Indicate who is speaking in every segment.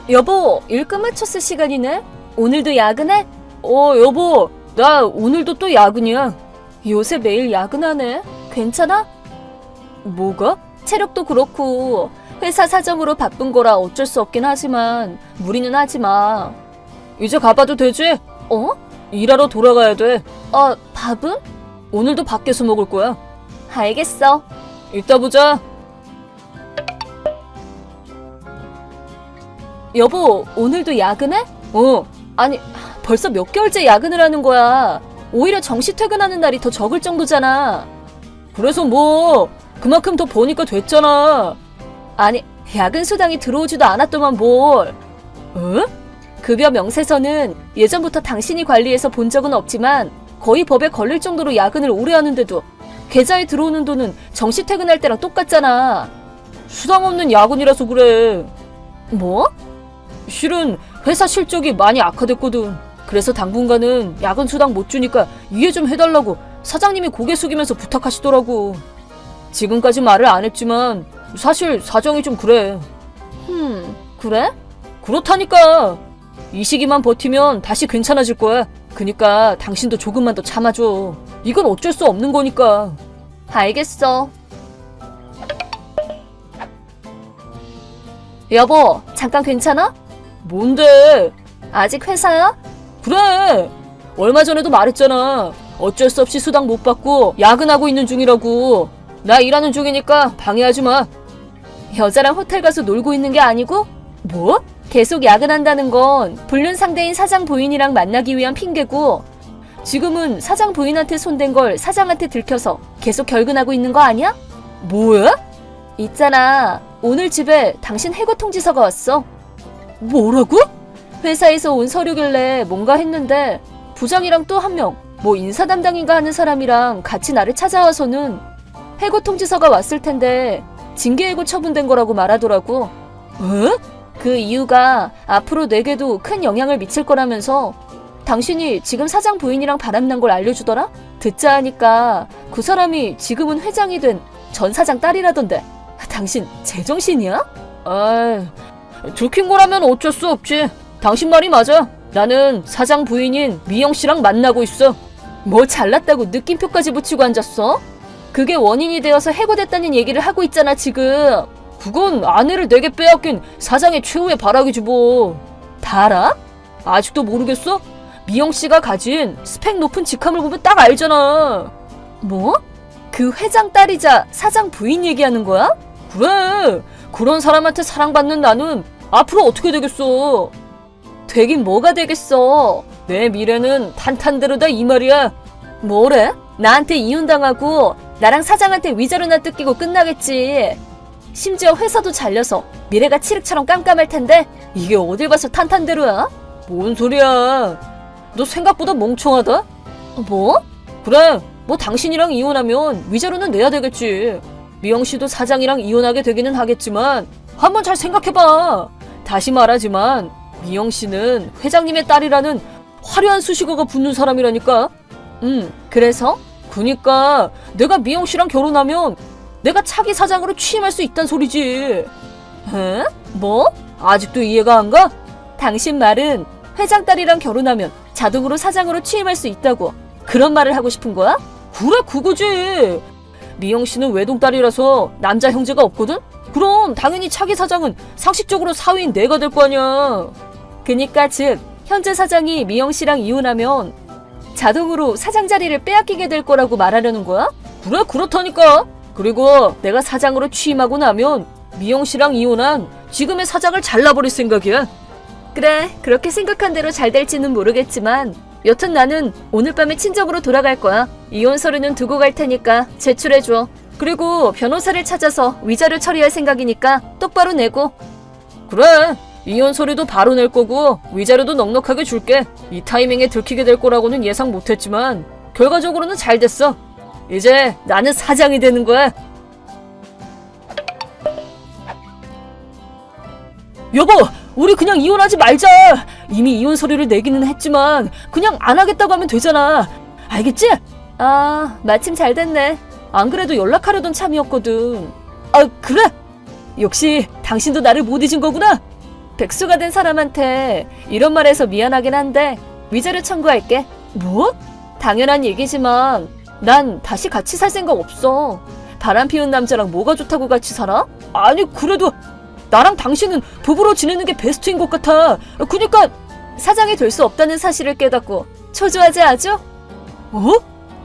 Speaker 1: 여보, 일 끝마쳤을 시간이네? 오늘도 야근해? 여보, 나 오늘도 또 야근이야. 요새 매일 야근하네. 괜찮아? 뭐가? 체력도 그렇고 회사 사정으로 바쁜 거라 어쩔 수 없긴 하지만 무리는 하지 마. 이제 가봐도 되지? 일하러 돌아가야 돼. 밥은? 오늘도 밖에서 먹을 거야. 알겠어. 이따 보자. 여보, 오늘도 야근해? 아니, 벌써 몇 개월째 야근을 하는 거야. 오히려 정시 퇴근하는 날이 더 적을 정도잖아. 그래서 뭐 그만큼 더 버니까 됐잖아. 아니, 야근 수당이 들어오지도 않았더만 뭘. 급여 명세서는 예전부터 당신이 관리해서 본 적은 없지만 거의 법에 걸릴 정도로 야근을 오래 하는데도 계좌에 들어오는 돈은 정시 퇴근할 때랑 똑같잖아. 수당 없는 야근이라서 그래. 뭐? 실은 회사 실적이 많이 악화됐거든. 그래서 당분간은 야근 수당 못 주니까 이해 좀 해달라고 사장님이 고개 숙이면서 부탁하시더라고. 지금까지 말을 안 했지만 사실 사정이 좀 그래. 그래? 그렇다니까. 이 시기만 버티면 다시 괜찮아질 거야. 그니까 당신도 조금만 더 참아줘. 이건 어쩔 수 없는 거니까. 알겠어. 여보, 잠깐 괜찮아? 뭔데? 아직 회사야? 그래. 얼마 전에도 말했잖아. 어쩔 수 없이 수당 못 받고 야근하고 있는 중이라고. 나 일하는 중이니까 방해하지 마. 여자랑 호텔 가서 놀고 있는 게 아니고? 뭐? 계속 야근한다는 건 불륜 상대인 사장 부인이랑 만나기 위한 핑계고, 지금은 사장 부인한테 손댄 걸 사장한테 들켜서 계속 결근하고 있는 거 아니야? 뭐야? 있잖아. 오늘 집에 당신 해고 통지서가 왔어. 뭐라고? 회사에서 온 서류길래 뭔가 했는데 부장이랑 또 한 명, 뭐 인사 담당인가 하는 사람이랑 같이 나를 찾아와서는 해고 통지서가 왔을 텐데 징계해고 처분된 거라고 말하더라고. 그 이유가 앞으로 내게도 큰 영향을 미칠 거라면서 당신이 지금 사장 부인이랑 바람난 걸 알려주더라? 듣자 하니까 그 사람이 지금은 회장이 된 전 사장 딸이라던데. 당신 제정신이야? 들킨 거라면 어쩔 수 없지. 당신 말이 맞아. 나는 사장 부인인 미영씨랑 만나고 있어. 뭐 잘났다고 느낌표까지 붙이고 앉았어? 그게 원인이 되어서 해고됐다는 얘기를 하고 있잖아 지금. 그건 아내를 내게 빼앗긴 사장의 최후의 발악이지 뭐. 다 알아? 아직도 모르겠어? 미영씨가 가진 스펙 높은 직함을 보면 딱 알잖아. 뭐? 그 회장 딸이자 사장 부인 얘기하는 거야? 그래. 그런 사람한테 사랑받는 나는 앞으로 어떻게 되겠어? 되긴 뭐가 되겠어. 내 미래는 탄탄대로다 이 말이야. 뭐래? 나한테 이혼당하고 나랑 사장한테 위자료나 뜯기고 끝나겠지. 심지어 회사도 잘려서 미래가 칠흑처럼 깜깜할 텐데 이게 어딜 봐서 탄탄대로야? 뭔 소리야. 너 생각보다 멍청하다? 뭐? 그래. 뭐 당신이랑 이혼하면 위자료는 내야 되겠지. 미영씨도 사장이랑 이혼하게 되기는 하겠지만 한번 잘 생각해봐. 다시 말하지만 미영씨는 회장님의 딸이라는 화려한 수식어가 붙는 사람이라니까. 그래서? 그니까 내가 미영씨랑 결혼하면 내가 차기 사장으로 취임할 수 있단 소리지. 에? 뭐? 아직도 이해가 안 가? 당신 말은 회장 딸이랑 결혼하면 자동으로 사장으로 취임할 수 있다고 그런 말을 하고 싶은 거야? 그래, 그거지. 미영씨는 외동딸이라서 남자 형제가 없거든? 그럼 당연히 차기 사장은 상식적으로 사위인 내가 될 거 아니야. 그니까 즉 현재 사장이 미영씨랑 이혼하면 자동으로 사장 자리를 빼앗기게 될 거라고 말하려는 거야? 그래, 그렇다니까. 그리고 내가 사장으로 취임하고 나면 미영씨랑 이혼한 지금의 사장을 잘라버릴 생각이야. 그래, 그렇게 생각한 대로 잘 될지는 모르겠지만 여튼 나는 오늘 밤에 친정으로 돌아갈 거야. 이혼 서류는 두고 갈 테니까 제출해줘. 그리고 변호사를 찾아서 위자료 처리할 생각이니까 똑바로 내고. 그래, 이혼 서류도 바로 낼 거고 위자료도 넉넉하게 줄게. 이 타이밍에 들키게 될 거라고는 예상 못했지만 결과적으로는 잘 됐어. 이제 나는 사장이 되는 거야. 여보, 우리 그냥 이혼하지 말자. 이미 이혼 서류를 내기는 했지만 그냥 안 하겠다고 하면 되잖아. 알겠지? 마침 잘 됐네. 안 그래도 연락하려던 참이었거든. 그래? 역시 당신도 나를 못 잊은 거구나. 백수가 된 사람한테 이런 말 해서 미안하긴 한데 위자료 청구할게. 뭐? 당연한 얘기지만 난 다시 같이 살 생각 없어. 바람 피운 남자랑 뭐가 좋다고 같이 살아? 아니 그래도 나랑 당신은 부부로 지내는 게 베스트인 것 같아. 그니까 사장이 될 수 없다는 사실을 깨닫고 초조하지 아주? 어?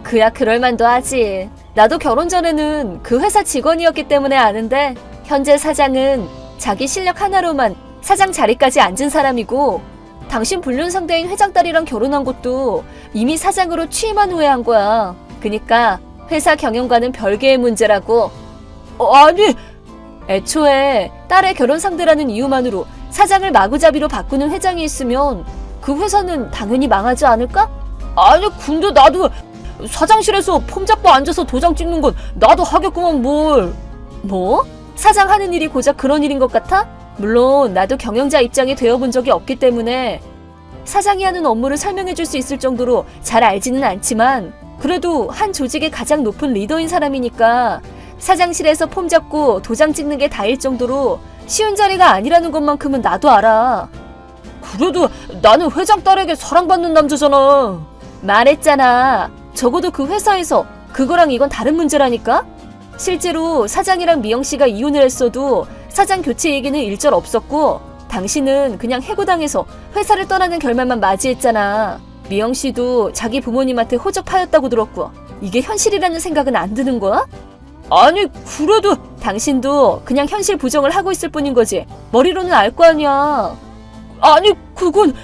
Speaker 1: 그야 그럴만도 하지. 나도 결혼 전에는 그 회사 직원이었기 때문에 아는데 현재 사장은 자기 실력 하나로만 사장 자리까지 앉은 사람이고 당신 불륜 상대인 회장 딸이랑 결혼한 것도 이미 사장으로 취임한 후에 한 거야. 그니까 회사 경영과는 별개의 문제라고. 아니 애초에 딸의 결혼 상대라는 이유만으로 사장을 마구잡이로 바꾸는 회장이 있으면 그 회사는 당연히 망하지 않을까? 아니 근데 나도 사장실에서 폼 잡고 앉아서 도장 찍는 건 나도 하겠구만 뭘. 뭐? 사장 하는 일이 고작 그런 일인 것 같아? 물론 나도 경영자 입장이 되어본 적이 없기 때문에 사장이 하는 업무를 설명해줄 수 있을 정도로 잘 알지는 않지만 그래도 한 조직의 가장 높은 리더인 사람이니까 사장실에서 폼 잡고 도장 찍는 게 다일 정도로 쉬운 자리가 아니라는 것만큼은 나도 알아. 그래도 나는 회장 딸에게 사랑받는 남자잖아. 말했잖아. 적어도 그 회사에서 그거랑 이건 다른 문제라니까? 실제로 사장이랑 미영씨가 이혼을 했어도 사장 교체 얘기는 일절 없었고 당신은 그냥 해고당해서 회사를 떠나는 결말만 맞이했잖아. 미영씨도 자기 부모님한테 호적파였다고 들었고 이게 현실이라는 생각은 안 드는 거야? 아니 그래도 당신도 그냥 현실 부정을 하고 있을 뿐인 거지 머리로는 알 거 아니야. 아니 그건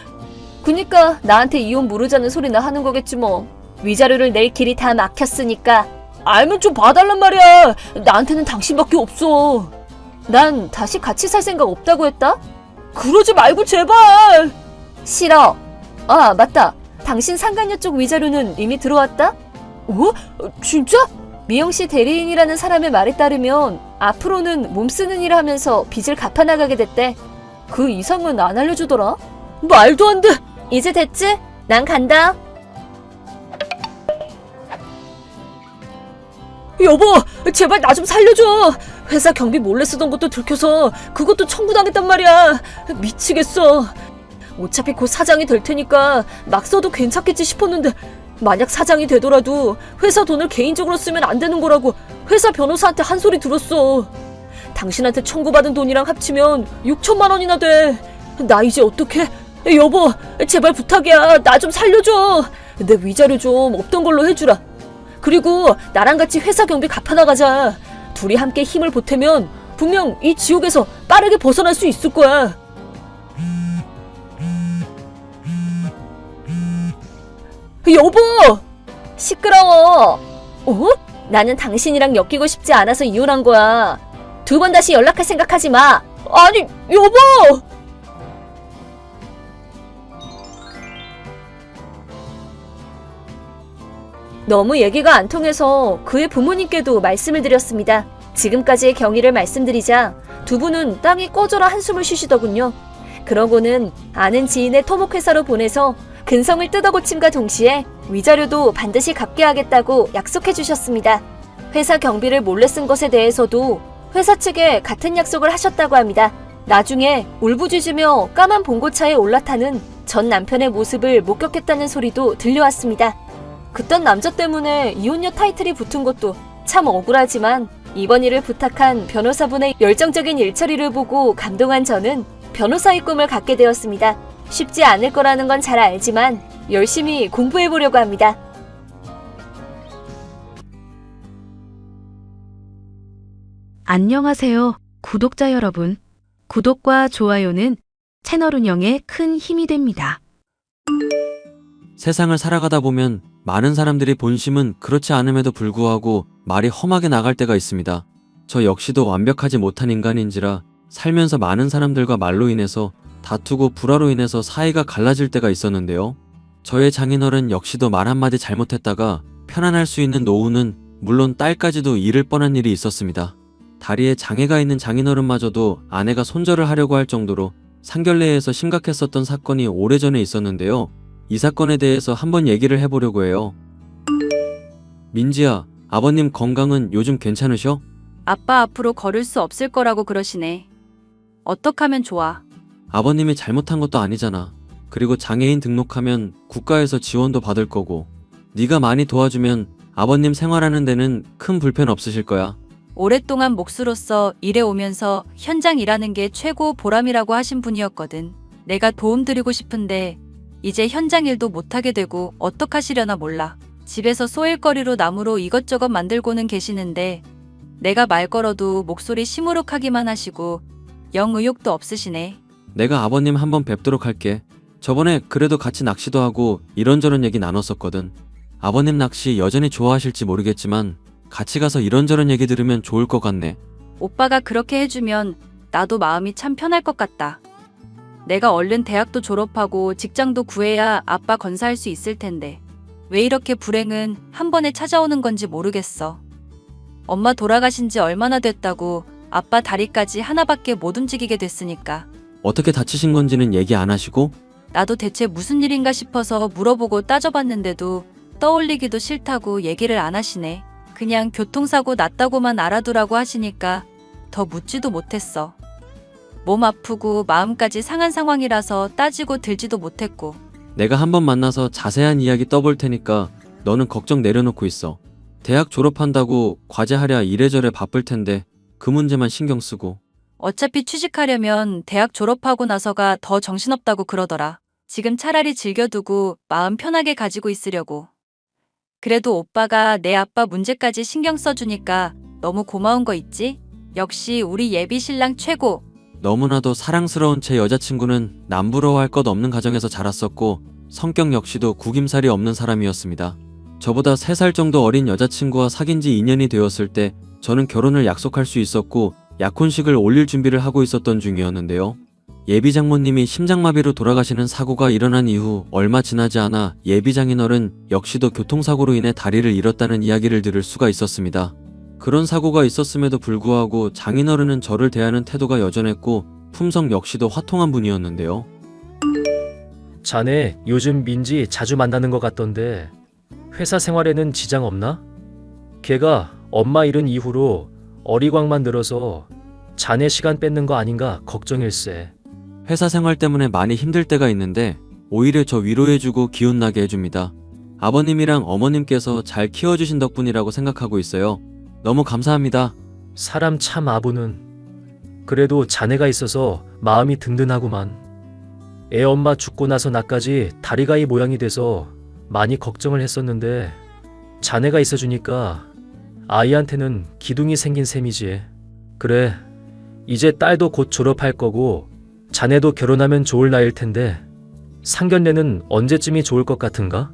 Speaker 1: 그니까 나한테 이혼 모르자는 소리나 하는 거겠지 뭐. 위자료를 낼 길이 다 막혔으니까 알면 좀 봐달란 말이야. 나한테는 당신밖에 없어. 난 다시 같이 살 생각 없다고 했다? 그러지 말고 제발. 싫어. 아 맞다. 당신 상간녀 쪽 위자료는 이미 들어왔다? 어? 진짜? 미영씨 대리인이라는 사람의 말에 따르면 앞으로는 몸쓰는 일을 하면서 빚을 갚아나가게 됐대. 그 이상은 안 알려주더라. 말도 안 돼. 이제 됐지? 난 간다. 여보 제발 나 좀 살려줘. 회사 경비 몰래 쓰던 것도 들켜서 그것도 청구당했단 말이야. 미치겠어. 어차피 곧 사장이 될 테니까 막 써도 괜찮겠지 싶었는데 만약 사장이 되더라도 회사 돈을 개인적으로 쓰면 안 되는 거라고 회사 변호사한테 한 소리 들었어. 당신한테 청구받은 돈이랑 합치면 6천만 원이나 돼. 나 이제 어떡해? 여보 제발 부탁이야. 나 좀 살려줘. 내 위자료 좀 없던 걸로 해주라. 그리고 나랑 같이 회사 경비 갚아나가자. 둘이 함께 힘을 보태면 분명 이 지옥에서 빠르게 벗어날 수 있을 거야. 여보! 시끄러워. 어? 나는 당신이랑 엮이고 싶지 않아서 이혼한 거야. 2번 다시 연락할 생각하지 마. 아니, 여보! 너무 얘기가 안 통해서 그의 부모님께도 말씀을 드렸습니다. 지금까지의 경위를 말씀드리자 두 분은 땅이 꺼져라 한숨을 쉬시더군요. 그러고는 아는 지인의 토목회사로 보내서 근성을 뜯어고침과 동시에 위자료도 반드시 갚게 하겠다고 약속해 주셨습니다. 회사 경비를 몰래 쓴 것에 대해서도 회사 측에 같은 약속을 하셨다고 합니다. 나중에 울부짖으며 까만 봉고차에 올라타는 전 남편의 모습을 목격했다는 소리도 들려왔습니다. 그딴 남자 때문에 이혼녀 타이틀이 붙은 것도 참 억울하지만 이번 일을 부탁한 변호사분의 열정적인 일처리를 보고 감동한 저는 변호사의 꿈을 갖게 되었습니다. 쉽지 않을 거라는 건 잘 알지만 열심히 공부해보려고 합니다.
Speaker 2: 안녕하세요, 구독자 여러분. 구독과 좋아요는 채널 운영에 큰 힘이 됩니다.
Speaker 3: 세상을 살아가다 보면 많은 사람들이 본심은 그렇지 않음에도 불구하고 말이 험하게 나갈 때가 있습니다. 저 역시도 완벽하지 못한 인간인지라 살면서 많은 사람들과 말로 인해서 다투고 불화로 인해서 사이가 갈라질 때가 있었는데요. 저의 장인어른 역시도 말 한마디 잘못했다가 편안할 수 있는 노후는 물론 딸까지도 잃을 뻔한 일이 있었습니다. 다리에 장애가 있는 장인어른마저도 아내가 손절을 하려고 할 정도로 상견례에서 심각했었던 사건이 오래전에 있었는데요. 이 사건에 대해서 한번 얘기를 해보려고 해요. 민지야, 아버님 건강은 요즘 괜찮으셔?
Speaker 4: 아빠 앞으로 걸을 수 없을 거라고 그러시네. 어떡하면 좋아?
Speaker 3: 아버님이 잘못한 것도 아니잖아. 그리고 장애인 등록하면 국가에서 지원도 받을 거고 네가 많이 도와주면 아버님 생활하는 데는 큰 불편 없으실 거야.
Speaker 4: 오랫동안 목수로서 일해오면서 현장 일하는 게 최고 보람이라고 하신 분이었거든. 내가 도움드리고 싶은데 이제 현장 일도 못하게 되고 어떡하시려나 몰라. 집에서 소일거리로 나무로 이것저것 만들고는 계시는데 내가 말 걸어도 목소리 시무룩하기만 하시고 영 의욕도 없으시네.
Speaker 3: 내가 아버님 한번 뵙도록 할게. 저번에 그래도 같이 낚시도 하고 이런저런 얘기 나눴었거든. 아버님 낚시 여전히 좋아하실지 모르겠지만 같이 가서 이런저런 얘기 들으면 좋을 것 같네.
Speaker 4: 오빠가 그렇게 해주면 나도 마음이 참 편할 것 같다. 내가 얼른 대학도 졸업하고 직장도 구해야 아빠 건사할 수 있을 텐데 왜 이렇게 불행은 한 번에 찾아오는 건지 모르겠어. 엄마 돌아가신 지 얼마나 됐다고 아빠 다리까지 하나밖에 못 움직이게 됐으니까.
Speaker 3: 어떻게 다치신 건지는 얘기 안 하시고?
Speaker 4: 나도 대체 무슨 일인가 싶어서 물어보고 따져봤는데도 떠올리기도 싫다고 얘기를 안 하시네. 그냥 교통사고 났다고만 알아두라고 하시니까 더 묻지도 못했어. 몸 아프고 마음까지 상한 상황이라서 따지고 들지도 못했고.
Speaker 3: 내가 한번 만나서 자세한 이야기 떠볼 테니까 너는 걱정 내려놓고 있어. 대학 졸업한다고 과제하랴 이래저래 바쁠 텐데 그 문제만 신경 쓰고.
Speaker 4: 어차피 취직하려면 대학 졸업하고 나서가 더 정신없다고 그러더라. 지금 차라리 즐겨두고 마음 편하게 가지고 있으려고. 그래도 오빠가 내 아빠 문제까지 신경 써주니까 너무 고마운 거 있지? 역시 우리 예비 신랑 최고.
Speaker 3: 너무나도 사랑스러운 제 여자친구는 남부러워할 것 없는 가정에서 자랐었고 성격 역시도 구김살이 없는 사람이었습니다. 저보다 3살 정도 어린 여자친구와 사귄 지 2년이 되었을 때 저는 결혼을 약속할 수 있었고 약혼식을 올릴 준비를 하고 있었던 중이었는데요. 예비 장모님이 심장마비로 돌아가시는 사고가 일어난 이후 얼마 지나지 않아 예비 장인어른 역시도 교통사고로 인해 다리를 잃었다는 이야기를 들을 수가 있었습니다. 그런 사고가 있었음에도 불구하고 장인어른은 저를 대하는 태도가 여전했고 품성 역시도 화통한 분이었는데요.
Speaker 5: 자네 요즘 민지 자주 만나는 것 같던데 회사 생활에는 지장 없나? 걔가 엄마 잃은 이후로 어리광만 늘어서 자네 시간 뺏는 거 아닌가 걱정일세.
Speaker 3: 회사 생활 때문에 많이 힘들 때가 있는데 오히려 저 위로해주고 기운나게 해줍니다. 아버님이랑 어머님께서 잘 키워주신 덕분이라고 생각하고 있어요. 너무 감사합니다.
Speaker 5: 사람 참 아부는. 그래도 자네가 있어서 마음이 든든하구만. 애 엄마 죽고 나서 나까지 다리가 이 모양이 돼서 많이 걱정을 했었는데 자네가 있어주니까 아이한테는 기둥이 생긴 셈이지. 그래, 이제 딸도 곧 졸업할 거고 자네도 결혼하면 좋을 나이일 텐데 상견례는 언제쯤이 좋을 것 같은가?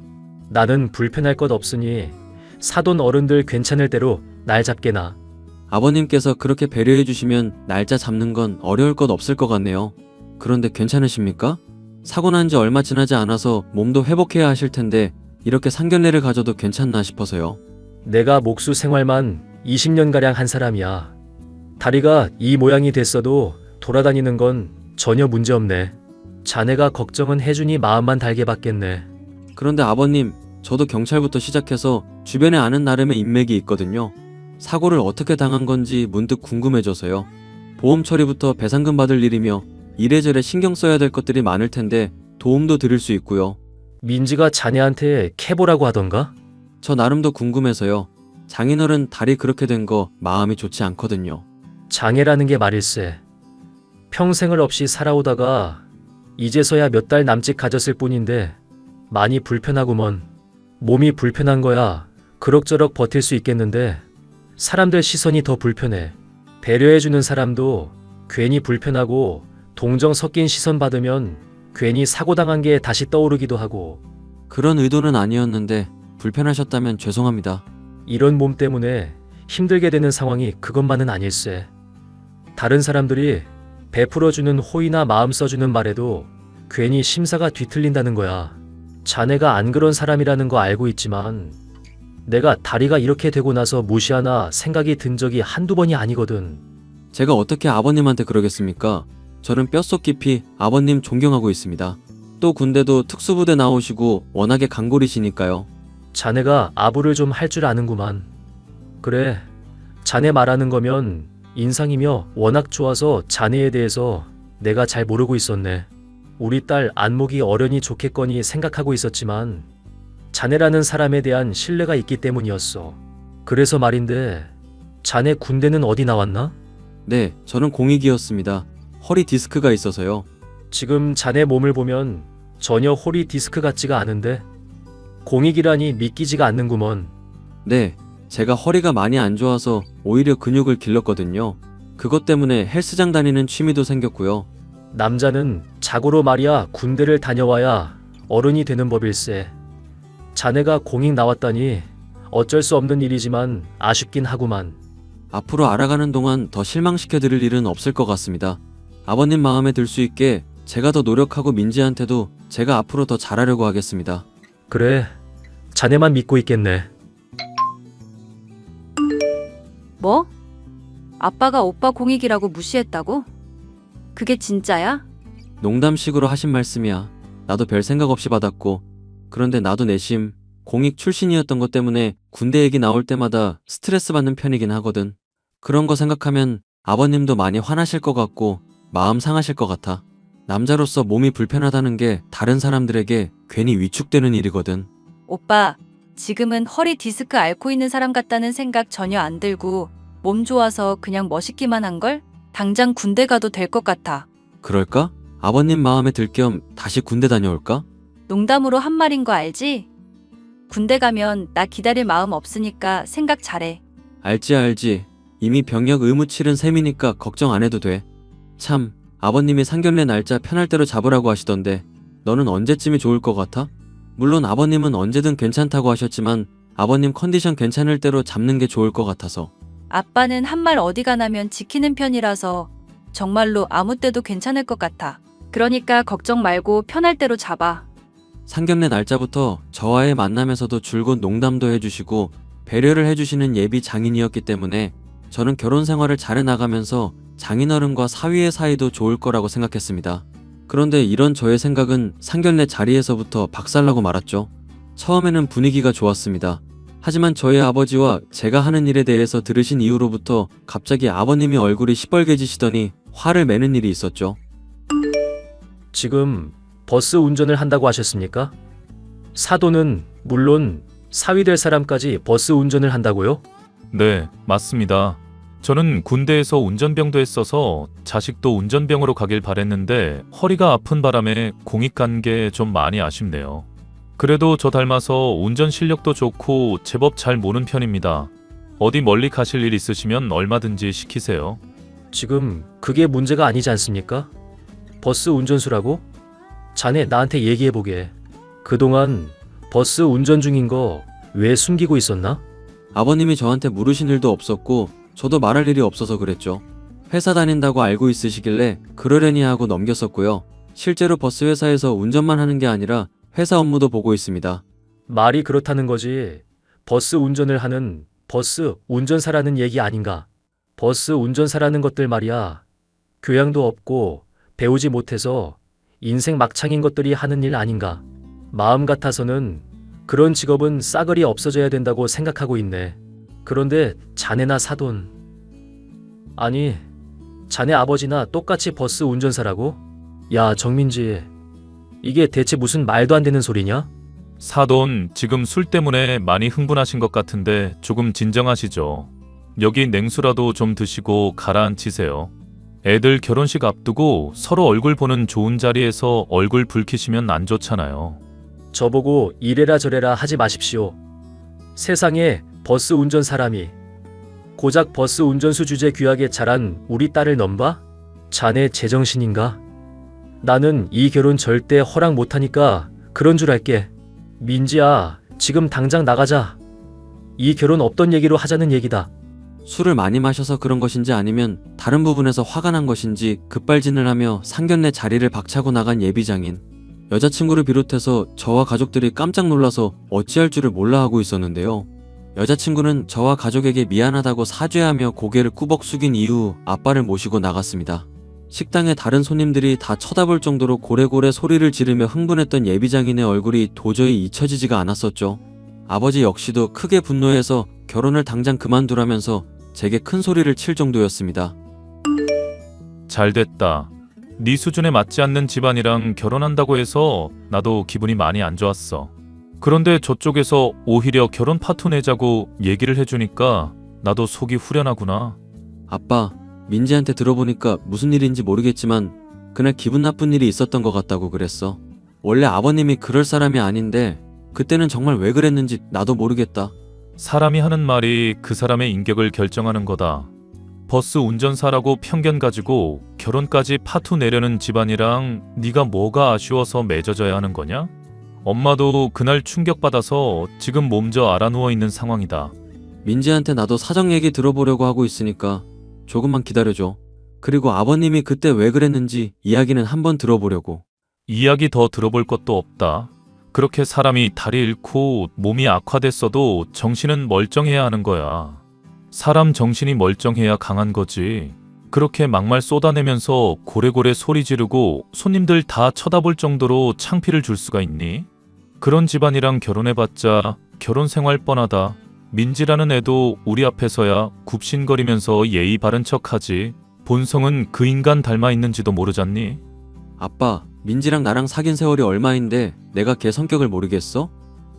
Speaker 5: 나는 불편할 것 없으니 사돈 어른들 괜찮을 대로 날 잡게나.
Speaker 3: 아버님께서 그렇게 배려해 주시면 날짜 잡는 건 어려울 것 없을 것 같네요. 그런데 괜찮으십니까? 사고 난 지 얼마 지나지 않아서 몸도 회복해야 하실 텐데 이렇게 상견례를 가져도 괜찮나 싶어서요.
Speaker 5: 내가 목수 생활만 20년가량 한 사람이야. 다리가 이 모양이 됐어도 돌아다니는 건 전혀 문제없네. 자네가 걱정은 해주니 마음만 달게 받겠네.
Speaker 3: 그런데 아버님, 저도 경찰부터 시작해서 주변에 아는 나름의 인맥이 있거든요. 사고를 어떻게 당한 건지 문득 궁금해져서요. 보험 처리부터 배상금 받을 일이며 이래저래 신경 써야 될 것들이 많을 텐데 도움도 드릴 수 있고요.
Speaker 5: 민지가 자네한테 캐보라고 하던가?
Speaker 3: 저 나름도 궁금해서요. 장인어른 다리 그렇게 된 거 마음이 좋지 않거든요.
Speaker 5: 장애라는 게 말일세. 평생을 없이 살아오다가 이제서야 몇 달 남짓 가졌을 뿐인데 많이 불편하구먼. 몸이 불편한 거야 그럭저럭 버틸 수 있겠는데 사람들 시선이 더 불편해. 배려해주는 사람도 괜히 불편하고 동정 섞인 시선 받으면 괜히 사고당한 게 다시 떠오르기도 하고.
Speaker 3: 그런 의도는 아니었는데 불편하셨다면 죄송합니다.
Speaker 5: 이런 몸 때문에 힘들게 되는 상황이 그것만은 아닐세. 다른 사람들이 베풀어주는 호의나 마음 써주는 말에도 괜히 심사가 뒤틀린다는 거야. 자네가 안 그런 사람이라는 거 알고 있지만 내가 다리가 이렇게 되고 나서 무시하나 생각이 든 적이 한두 번이 아니거든.
Speaker 3: 제가 어떻게 아버님한테 그러겠습니까? 저는 뼛속 깊이 아버님 존경하고 있습니다. 또 군대도 특수부대 나오시고 워낙에 강골이시니까요.
Speaker 5: 자네가 아부를 좀 할 줄 아는구만. 그래, 자네 말하는 거면 인상이며 워낙 좋아서 자네에 대해서 내가 잘 모르고 있었네. 우리 딸 안목이 어련히 좋겠거니 생각하고 있었지만 자네라는 사람에 대한 신뢰가 있기 때문이었어. 그래서 말인데 자네 군대는 어디 나왔나?
Speaker 3: 네, 저는 공익이었습니다. 허리 디스크가 있어서요.
Speaker 5: 지금 자네 몸을 보면 전혀 홀이 디스크 같지가 않은데 공익이라니 믿기지가 않는구먼.
Speaker 3: 네, 제가 허리가 많이 안 좋아서 오히려 근육을 길렀거든요. 그것 때문에 헬스장 다니는 취미도 생겼고요.
Speaker 5: 남자는 자고로 말이야 군대를 다녀와야 어른이 되는 법일세. 자네가 공익 나왔다니 어쩔 수 없는 일이지만 아쉽긴 하구만.
Speaker 3: 앞으로 알아가는 동안 더 실망시켜드릴 일은 없을 것 같습니다. 아버님 마음에 들 수 있게 제가 더 노력하고 민지한테도 제가 앞으로 더 잘하려고 하겠습니다.
Speaker 5: 그래, 자네만 믿고 있겠네.
Speaker 4: 뭐? 아빠가 오빠 공익이라고 무시했다고? 그게 진짜야?
Speaker 3: 농담식으로 하신 말씀이야. 나도 별 생각 없이 받았고, 그런데 나도 내심 공익 출신이었던 것 때문에 군대 얘기 나올 때마다 스트레스 받는 편이긴 하거든. 그런 거 생각하면 아버님도 많이 화나실 것 같고 마음 상하실 것 같아. 남자로서 몸이 불편하다는 게 다른 사람들에게 괜히 위축되는 일이거든.
Speaker 4: 오빠, 지금은 허리 디스크 앓고 있는 사람 같다는 생각 전혀 안 들고 몸 좋아서 그냥 멋있기만 한걸? 당장 군대 가도 될 것 같아.
Speaker 3: 그럴까? 아버님 마음에 들 겸 다시 군대 다녀올까?
Speaker 4: 농담으로 한 말인 거 알지? 군대 가면 나 기다릴 마음 없으니까 생각 잘해.
Speaker 3: 알지. 이미 병역 의무 치른 셈이니까 걱정 안 해도 돼. 참, 아버님이 상견례 날짜 편할 대로 잡으라고 하시던데 너는 언제쯤이 좋을 것 같아? 물론 아버님은 언제든 괜찮다고 하셨지만 아버님 컨디션 괜찮을 대로 잡는 게 좋을 것 같아서.
Speaker 4: 아빠는 한 말 어디 가나면 지키는 편이라서 정말로 아무 때도 괜찮을 것 같아. 그러니까 걱정 말고 편할 대로 잡아.
Speaker 3: 상견례 날짜부터 저와의 만남에서도 줄곧 농담도 해주시고 배려를 해주시는 예비 장인이었기 때문에 저는 결혼 생활을 잘해 나가면서 장인어른과 사위의 사이도 좋을 거라고 생각했습니다. 그런데 이런 저의 생각은 상견례 자리에서부터 박살나고 말았죠. 처음에는 분위기가 좋았습니다. 하지만 저희 아버지와 제가 하는 일에 대해서 들으신 이후로부터 갑자기 아버님이 얼굴이 시뻘개지시더니 화를 매는 일이 있었죠.
Speaker 5: 지금 버스 운전을 한다고 하셨습니까? 사돈은 물론 사위 될 사람까지 버스 운전을 한다고요?
Speaker 6: 네, 맞습니다. 저는 군대에서 운전병도 했어서 자식도 운전병으로 가길 바랬는데 허리가 아픈 바람에 공익 간 게 좀 많이 아쉽네요. 그래도 저 닮아서 운전 실력도 좋고 제법 잘 모는 편입니다. 어디 멀리 가실 일 있으시면 얼마든지 시키세요.
Speaker 5: 지금 그게 문제가 아니지 않습니까? 버스 운전수라고? 자네 나한테 얘기해보게. 그동안 버스 운전 중인 거 왜 숨기고 있었나?
Speaker 3: 아버님이 저한테 물으신 일도 없었고 저도 말할 일이 없어서 그랬죠. 회사 다닌다고 알고 있으시길래 그러려니 하고 넘겼었고요. 실제로 버스 회사에서 운전만 하는 게 아니라 회사 업무도 보고 있습니다.
Speaker 5: 말이 그렇다는 거지. 버스 운전을 하는 버스 운전사라는 얘기 아닌가? 버스 운전사라는 것들 말이야. 교양도 없고 배우지 못해서 인생 막창인 것들이 하는 일 아닌가? 마음 같아서는 그런 직업은 싸그리 없어져야 된다고 생각하고 있네. 그런데 자네나 사돈, 아니 자네 아버지나 똑같이 버스 운전사라고? 야 정민지, 이게 대체 무슨 말도 안 되는 소리냐?
Speaker 6: 사돈, 지금 술 때문에 많이 흥분하신 것 같은데 조금 진정하시죠. 여기 냉수라도 좀 드시고 가라앉히세요. 애들 결혼식 앞두고 서로 얼굴 보는 좋은 자리에서 얼굴 붉히시면 안 좋잖아요.
Speaker 5: 저보고 이래라 저래라 하지 마십시오. 세상에 버스 운전 사람이 고작 버스 운전수 주제 귀하게 자란 우리 딸을 넘봐? 자네 제정신인가? 나는 이 결혼 절대 허락 못하니까 그런 줄 알게. 민지야, 지금 당장 나가자. 이 결혼 없던 얘기로 하자는 얘기다.
Speaker 3: 술을 많이 마셔서 그런 것인지 아니면 다른 부분에서 화가 난 것인지 급발진을 하며 상견례 자리를 박차고 나간 예비장인. 여자친구를 비롯해서 저와 가족들이 깜짝 놀라서 어찌할 줄을 몰라 하고 있었는데요. 여자친구는 저와 가족에게 미안하다고 사죄하며 고개를 꾸벅 숙인 이후 아빠를 모시고 나갔습니다. 식당에 다른 손님들이 다 쳐다볼 정도로 고래고래 소리를 지르며 흥분했던 예비장인의 얼굴이 도저히 잊혀지지가 않았었죠. 아버지 역시도 크게 분노해서 결혼을 당장 그만두라면서 제게 큰 소리를 칠 정도였습니다.
Speaker 6: 잘됐다. 네 수준에 맞지 않는 집안이랑 결혼한다고 해서 나도 기분이 많이 안 좋았어. 그런데 저쪽에서 오히려 결혼 파토 내자고 얘기를 해주니까 나도 속이 후련하구나.
Speaker 3: 아빠, 민지한테 들어보니까 무슨 일인지 모르겠지만 그날 기분 나쁜 일이 있었던 것 같다고 그랬어. 원래 아버님이 그럴 사람이 아닌데 그때는 정말 왜 그랬는지 나도 모르겠다.
Speaker 6: 사람이 하는 말이 그 사람의 인격을 결정하는 거다. 버스 운전사라고 편견 가지고 결혼까지 파토 내려는 집안이랑 네가 뭐가 아쉬워서 맺어져야 하는 거냐? 엄마도 그날 충격받아서 지금 몸져 알아누워 있는 상황이다.
Speaker 3: 민지한테 나도 사정 얘기 들어보려고 하고 있으니까 조금만 기다려줘. 그리고 아버님이 그때 왜 그랬는지 이야기는 한번 들어보려고.
Speaker 6: 이야기 더 들어볼 것도 없다. 그렇게 사람이 다리 잃고 몸이 악화됐어도 정신은 멀쩡해야 하는 거야. 사람 정신이 멀쩡해야 강한 거지. 그렇게 막말 쏟아내면서 고래고래 소리 지르고 손님들 다 쳐다볼 정도로 창피를 줄 수가 있니? 그런 집안이랑 결혼해봤자 결혼 생활 뻔하다. 민지라는 애도 우리 앞에서야 굽신거리면서 예의 바른 척하지. 본성은 그 인간 닮아 있는지도 모르잖니?
Speaker 3: 아빠, 민지랑 나랑 사귄 세월이 얼마인데 내가 걔 성격을 모르겠어?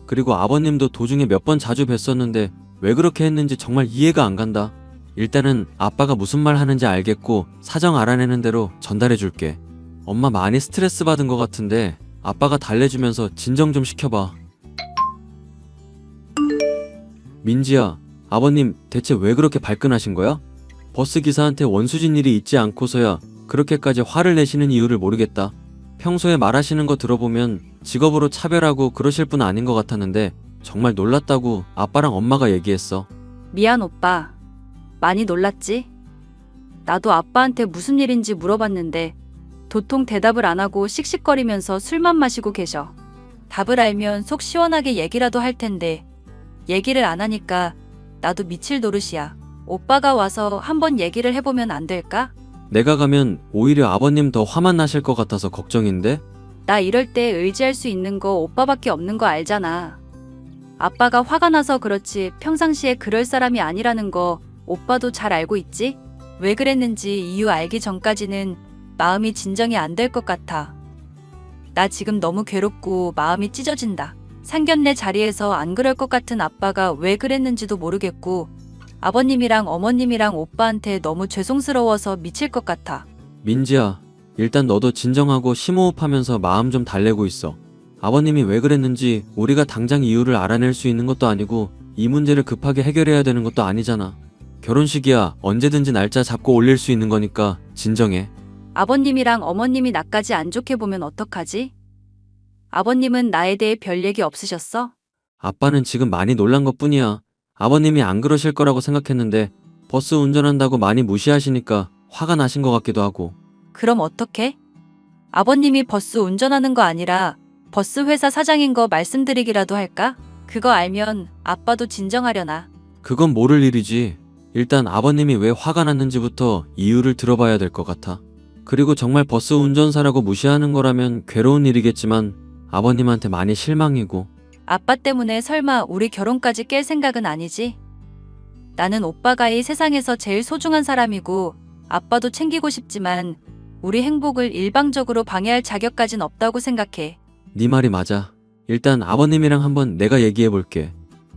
Speaker 3: 그리고 아버님도 도중에 몇 번 자주 뵀었는데 왜 그렇게 했는지 정말 이해가 안 간다. 일단은 아빠가 무슨 말 하는지 알겠고 사정 알아내는 대로 전달해 줄게. 엄마 많이 스트레스 받은 것 같은데 아빠가 달래주면서 진정 좀 시켜봐. 민지야, 아버님 대체 왜 그렇게 발끈하신 거야? 버스 기사한테 원수진 일이 있지 않고서야 그렇게까지 화를 내시는 이유를 모르겠다. 평소에 말하시는 거 들어보면 직업으로 차별하고 그러실 분 아닌 것 같았는데 정말 놀랐다고 아빠랑 엄마가 얘기했어.
Speaker 4: 미안 오빠. 많이 놀랐지? 나도 아빠한테 무슨 일인지 물어봤는데 도통 대답을 안 하고 씩씩거리면서 술만 마시고 계셔. 답을 알면 속 시원하게 얘기라도 할 텐데 얘기를 안 하니까 나도 미칠 노릇이야. 오빠가 와서 한번 얘기를 해보면 안 될까?
Speaker 3: 내가 가면 오히려 아버님 더 화만 나실 것 같아서 걱정인데?
Speaker 4: 나 이럴 때 의지할 수 있는 거 오빠밖에 없는 거 알잖아. 아빠가 화가 나서 그렇지 평상시에 그럴 사람이 아니라는 거 오빠도 잘 알고 있지? 왜 그랬는지 이유 알기 전까지는 마음이 진정이 안 될 것 같아. 나 지금 너무 괴롭고 마음이 찢어진다. 상견례 자리에서 안 그럴 것 같은 아빠가 왜 그랬는지도 모르겠고 아버님이랑 어머님이랑 오빠한테 너무 죄송스러워서 미칠 것 같아.
Speaker 3: 민지야, 일단 너도 진정하고 심호흡하면서 마음 좀 달래고 있어. 아버님이 왜 그랬는지 우리가 당장 이유를 알아낼 수 있는 것도 아니고 이 문제를 급하게 해결해야 되는 것도 아니잖아. 결혼식이야 언제든지 날짜 잡고 올릴 수 있는 거니까 진정해.
Speaker 4: 아버님이랑 어머님이 나까지 안 좋게 보면 어떡하지? 아버님은 나에 대해 별 얘기 없으셨어?
Speaker 3: 아빠는 지금 많이 놀란 것뿐이야. 아버님이 안 그러실 거라고 생각했는데 버스 운전한다고 많이 무시하시니까 화가 나신 것 같기도 하고.
Speaker 4: 그럼 어떡해? 아버님이 버스 운전하는 거 아니라 버스 회사 사장인 거 말씀드리기라도 할까? 그거 알면 아빠도 진정하려나?
Speaker 3: 그건 모를 일이지. 일단 아버님이 왜 화가 났는지부터 이유를 들어봐야 될 것 같아. 그리고 정말 버스 운전사라고 무시하는 거라면 괴로운 일이겠지만 아버님한테 많이 실망이고.
Speaker 4: 아빠 때문에 설마 우리 결혼까지 깰 생각은 아니지? 나는 오빠가 이 세상에서 제일 소중한 사람이고 아빠도 챙기고 싶지만 우리 행복을 일방적으로 방해할 자격까진 없다고 생각해.
Speaker 3: 네 말이 맞아. 일단 아버님이랑 한번 내가 얘기해 볼게.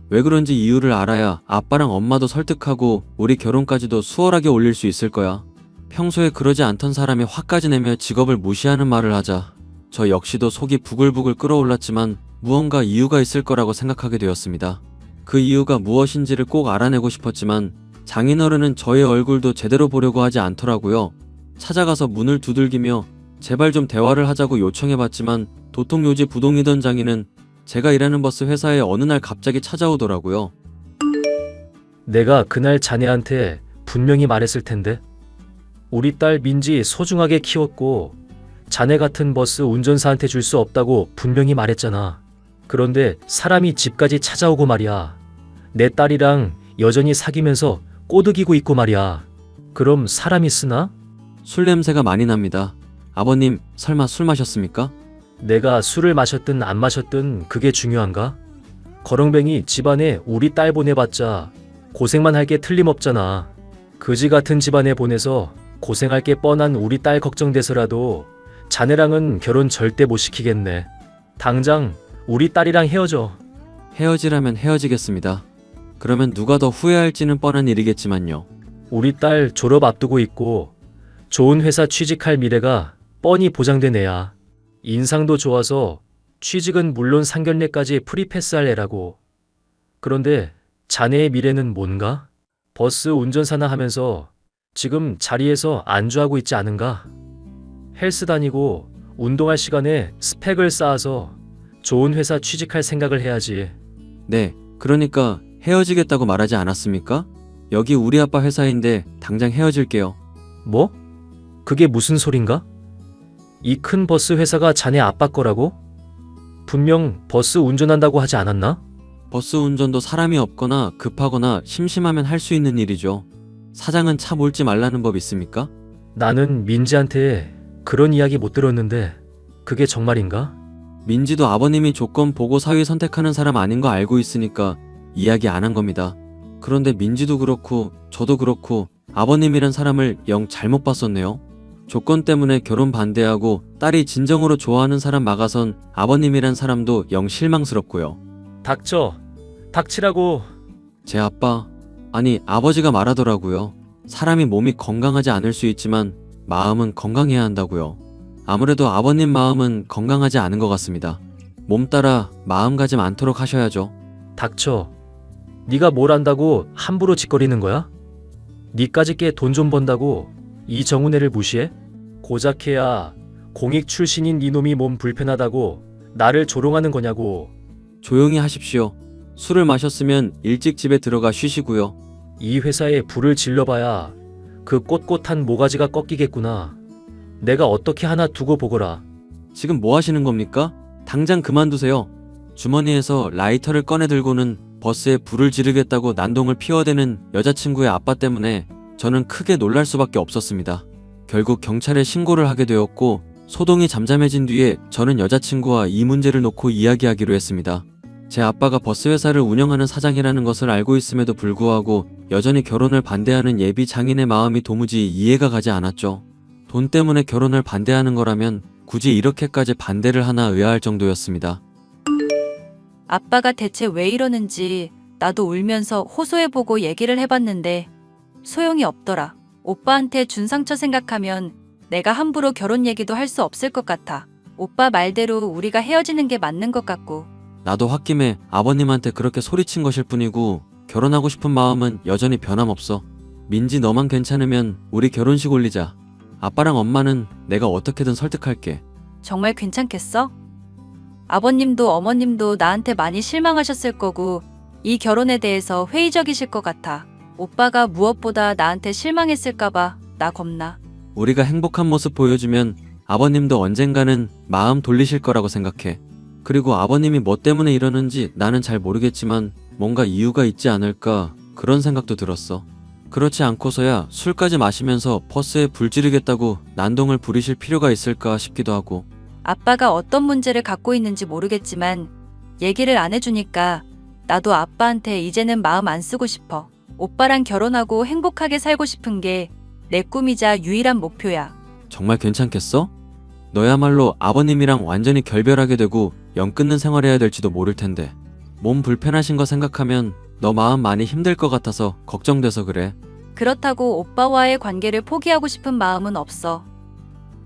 Speaker 3: 왜 그런지 이유를 알아야 아빠랑 엄마도 설득하고 우리 결혼까지도 수월하게 올릴 수 있을 거야. 평소에 그러지 않던 사람이 화까지 내며 직업을 무시하는 말을 하자 저 역시도 속이 부글부글 끓어올랐지만 무언가 이유가 있을 거라고 생각하게 되었습니다. 그 이유가 무엇인지를 꼭 알아내고 싶었지만 장인어른은 저의 얼굴도 제대로 보려고 하지 않더라고요. 찾아가서 문을 두들기며 제발 좀 대화를 하자고 요청해봤지만 도통 요지 부동이던 장인은 제가 일하는 버스 회사에 어느 날 갑자기 찾아오더라고요.
Speaker 5: 내가 그날 자네한테 분명히 말했을 텐데. 우리 딸 민지 소중하게 키웠고 자네 같은 버스 운전사한테 줄 수 없다고 분명히 말했잖아. 그런데 사람이 집까지 찾아오고 말이야. 내 딸이랑 여전히 사귀면서 꼬드기고 있고 말이야. 그럼 사람이 쓰나?
Speaker 3: 술 냄새가 많이 납니다. 아버님, 설마 술 마셨습니까?
Speaker 5: 내가 술을 마셨든 안 마셨든 그게 중요한가? 거렁뱅이 집안에 우리 딸 보내봤자 고생만 할 게 틀림없잖아. 그지 같은 집안에 보내서 고생할 게 뻔한 우리 딸 걱정돼서라도 자네랑은 결혼 절대 못 시키겠네. 당장 우리 딸이랑 헤어져.
Speaker 3: 헤어지라면 헤어지겠습니다. 그러면 누가 더 후회할지는 뻔한 일이겠지만요.
Speaker 5: 우리 딸 졸업 앞두고 있고 좋은 회사 취직할 미래가 뻔히 보장된 애야. 인상도 좋아서 취직은 물론 상견례까지 프리패스할 애라고. 그런데 자네의 미래는 뭔가? 버스 운전사나 하면서 지금 자리에서 안주하고 있지 않은가? 헬스 다니고 운동할 시간에 스펙을 쌓아서 좋은 회사 취직할 생각을 해야지.
Speaker 3: 네, 그러니까 헤어지겠다고 말하지 않았습니까? 여기 우리 아빠 회사인데 당장 헤어질게요.
Speaker 5: 뭐? 그게 무슨 소린가? 이 큰 버스 회사가 자네 아빠 거라고? 분명 버스 운전한다고 하지 않았나?
Speaker 3: 버스 운전도 사람이 없거나 급하거나 심심하면 할 수 있는 일이죠. 사장은 차 몰지 말라는 법 있습니까?
Speaker 5: 나는 민지한테 그런 이야기 못 들었는데 그게 정말인가?
Speaker 3: 민지도 아버님이 조건 보고 사위 선택하는 사람 아닌 거 알고 있으니까 이야기 안 한 겁니다. 그런데 민지도 그렇고 저도 그렇고 아버님이란 사람을 영 잘못 봤었네요. 조건 때문에 결혼 반대하고 딸이 진정으로 좋아하는 사람 막아선 아버님이란 사람도 영 실망스럽고요.
Speaker 5: 닥쳐. 닥치라고.
Speaker 3: 제 아빠, 아니 아버지가 말하더라고요. 사람이 몸이 건강하지 않을 수 있지만 마음은 건강해야 한다고요. 아무래도 아버님 마음은 건강하지 않은 것 같습니다. 몸 따라 마음가짐 않도록 하셔야죠.
Speaker 5: 닥쳐. 네가 뭘 안다고 함부로 짓거리는 거야? 니까짓 게 돈 좀 번다고 이 정훈애를 무시해? 고작해야 공익 출신인 이놈이 몸 불편하다고 나를 조롱하는 거냐고.
Speaker 3: 조용히 하십시오. 술을 마셨으면 일찍 집에 들어가 쉬시고요.
Speaker 5: 이 회사에 불을 질러봐야 그 꼿꼿한 모가지가 꺾이겠구나. 내가 어떻게 하나 두고 보거라.
Speaker 3: 지금 뭐 하시는 겁니까? 당장 그만두세요. 주머니에서 라이터를 꺼내 들고는 버스에 불을 지르겠다고 난동을 피워대는 여자친구의 아빠 때문에 저는 크게 놀랄 수밖에 없었습니다. 결국 경찰에 신고를 하게 되었고 소동이 잠잠해진 뒤에 저는 여자친구와 이 문제를 놓고 이야기하기로 했습니다. 제 아빠가 버스 회사를 운영하는 사장이라는 것을 알고 있음에도 불구하고 여전히 결혼을 반대하는 예비 장인의 마음이 도무지 이해가 가지 않았죠. 돈 때문에 결혼을 반대하는 거라면 굳이 이렇게까지 반대를 하나 의아할 정도였습니다.
Speaker 4: 아빠가 대체 왜 이러는지 나도 울면서 호소해보고 얘기를 해봤는데 소용이 없더라. 오빠한테 준 상처 생각하면 내가 함부로 결혼 얘기도 할 수 없을 것 같아. 오빠 말대로 우리가 헤어지는 게 맞는 것 같고.
Speaker 3: 나도 홧김에 아버님한테 그렇게 소리친 것일 뿐이고 결혼하고 싶은 마음은 여전히 변함없어. 민지 너만 괜찮으면 우리 결혼식 올리자. 아빠랑 엄마는 내가 어떻게든 설득할게.
Speaker 4: 정말 괜찮겠어? 아버님도 어머님도 나한테 많이 실망하셨을 거고 이 결혼에 대해서 회의적이실 것 같아. 오빠가 무엇보다 나한테 실망했을까봐 나 겁나.
Speaker 3: 우리가 행복한 모습 보여주면 아버님도 언젠가는 마음 돌리실 거라고 생각해. 그리고 아버님이 뭐 때문에 이러는지 나는 잘 모르겠지만 뭔가 이유가 있지 않을까 그런 생각도 들었어. 그렇지 않고서야 술까지 마시면서 버스에 불 지르겠다고 난동을 부리실 필요가 있을까 싶기도 하고.
Speaker 4: 아빠가 어떤 문제를 갖고 있는지 모르겠지만 얘기를 안 해주니까 나도 아빠한테 이제는 마음 안 쓰고 싶어. 오빠랑 결혼하고 행복하게 살고 싶은 게 내 꿈이자 유일한 목표야.
Speaker 3: 정말 괜찮겠어? 너야말로 아버님이랑 완전히 결별하게 되고 연 끊는 생활해야 될지도 모를 텐데. 몸 불편하신 거 생각하면 너 마음 많이 힘들 것 같아서 걱정돼서 그래.
Speaker 4: 그렇다고 오빠와의 관계를 포기하고 싶은 마음은 없어.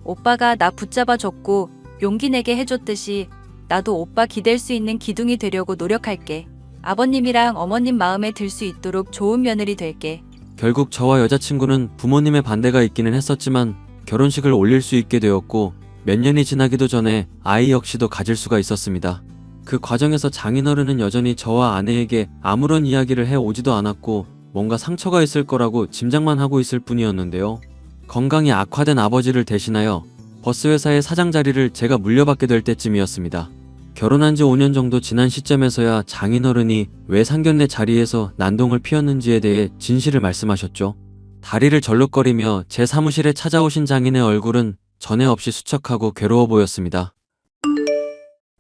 Speaker 4: 오빠가 나 붙잡아줬고 용기 내게 해줬듯이 나도 오빠 기댈 수 있는 기둥이 되려고 노력할게. 아버님이랑 어머님 마음에 들 수 있도록 좋은 며느리 될게.
Speaker 3: 결국 저와 여자친구는 부모님의 반대가 있기는 했었지만 결혼식을 올릴 수 있게 되었고 몇 년이 지나기도 전에 아이 역시도 가질 수가 있었습니다. 그 과정에서 장인어른은 여전히 저와 아내에게 아무런 이야기를 해오지도 않았고 뭔가 상처가 있을 거라고 짐작만 하고 있을 뿐이었는데요. 건강이 악화된 아버지를 대신하여 버스 회사의 사장 자리를 제가 물려받게 될 때쯤이었습니다. 결혼한 지 5년 정도 지난 시점에서야 장인어른이 왜 상견례 자리에서 난동을 피웠는지에 대해 진실을 말씀하셨죠. 다리를 절룩거리며 제 사무실에 찾아오신 장인의 얼굴은 전에 없이 수척하고 괴로워 보였습니다.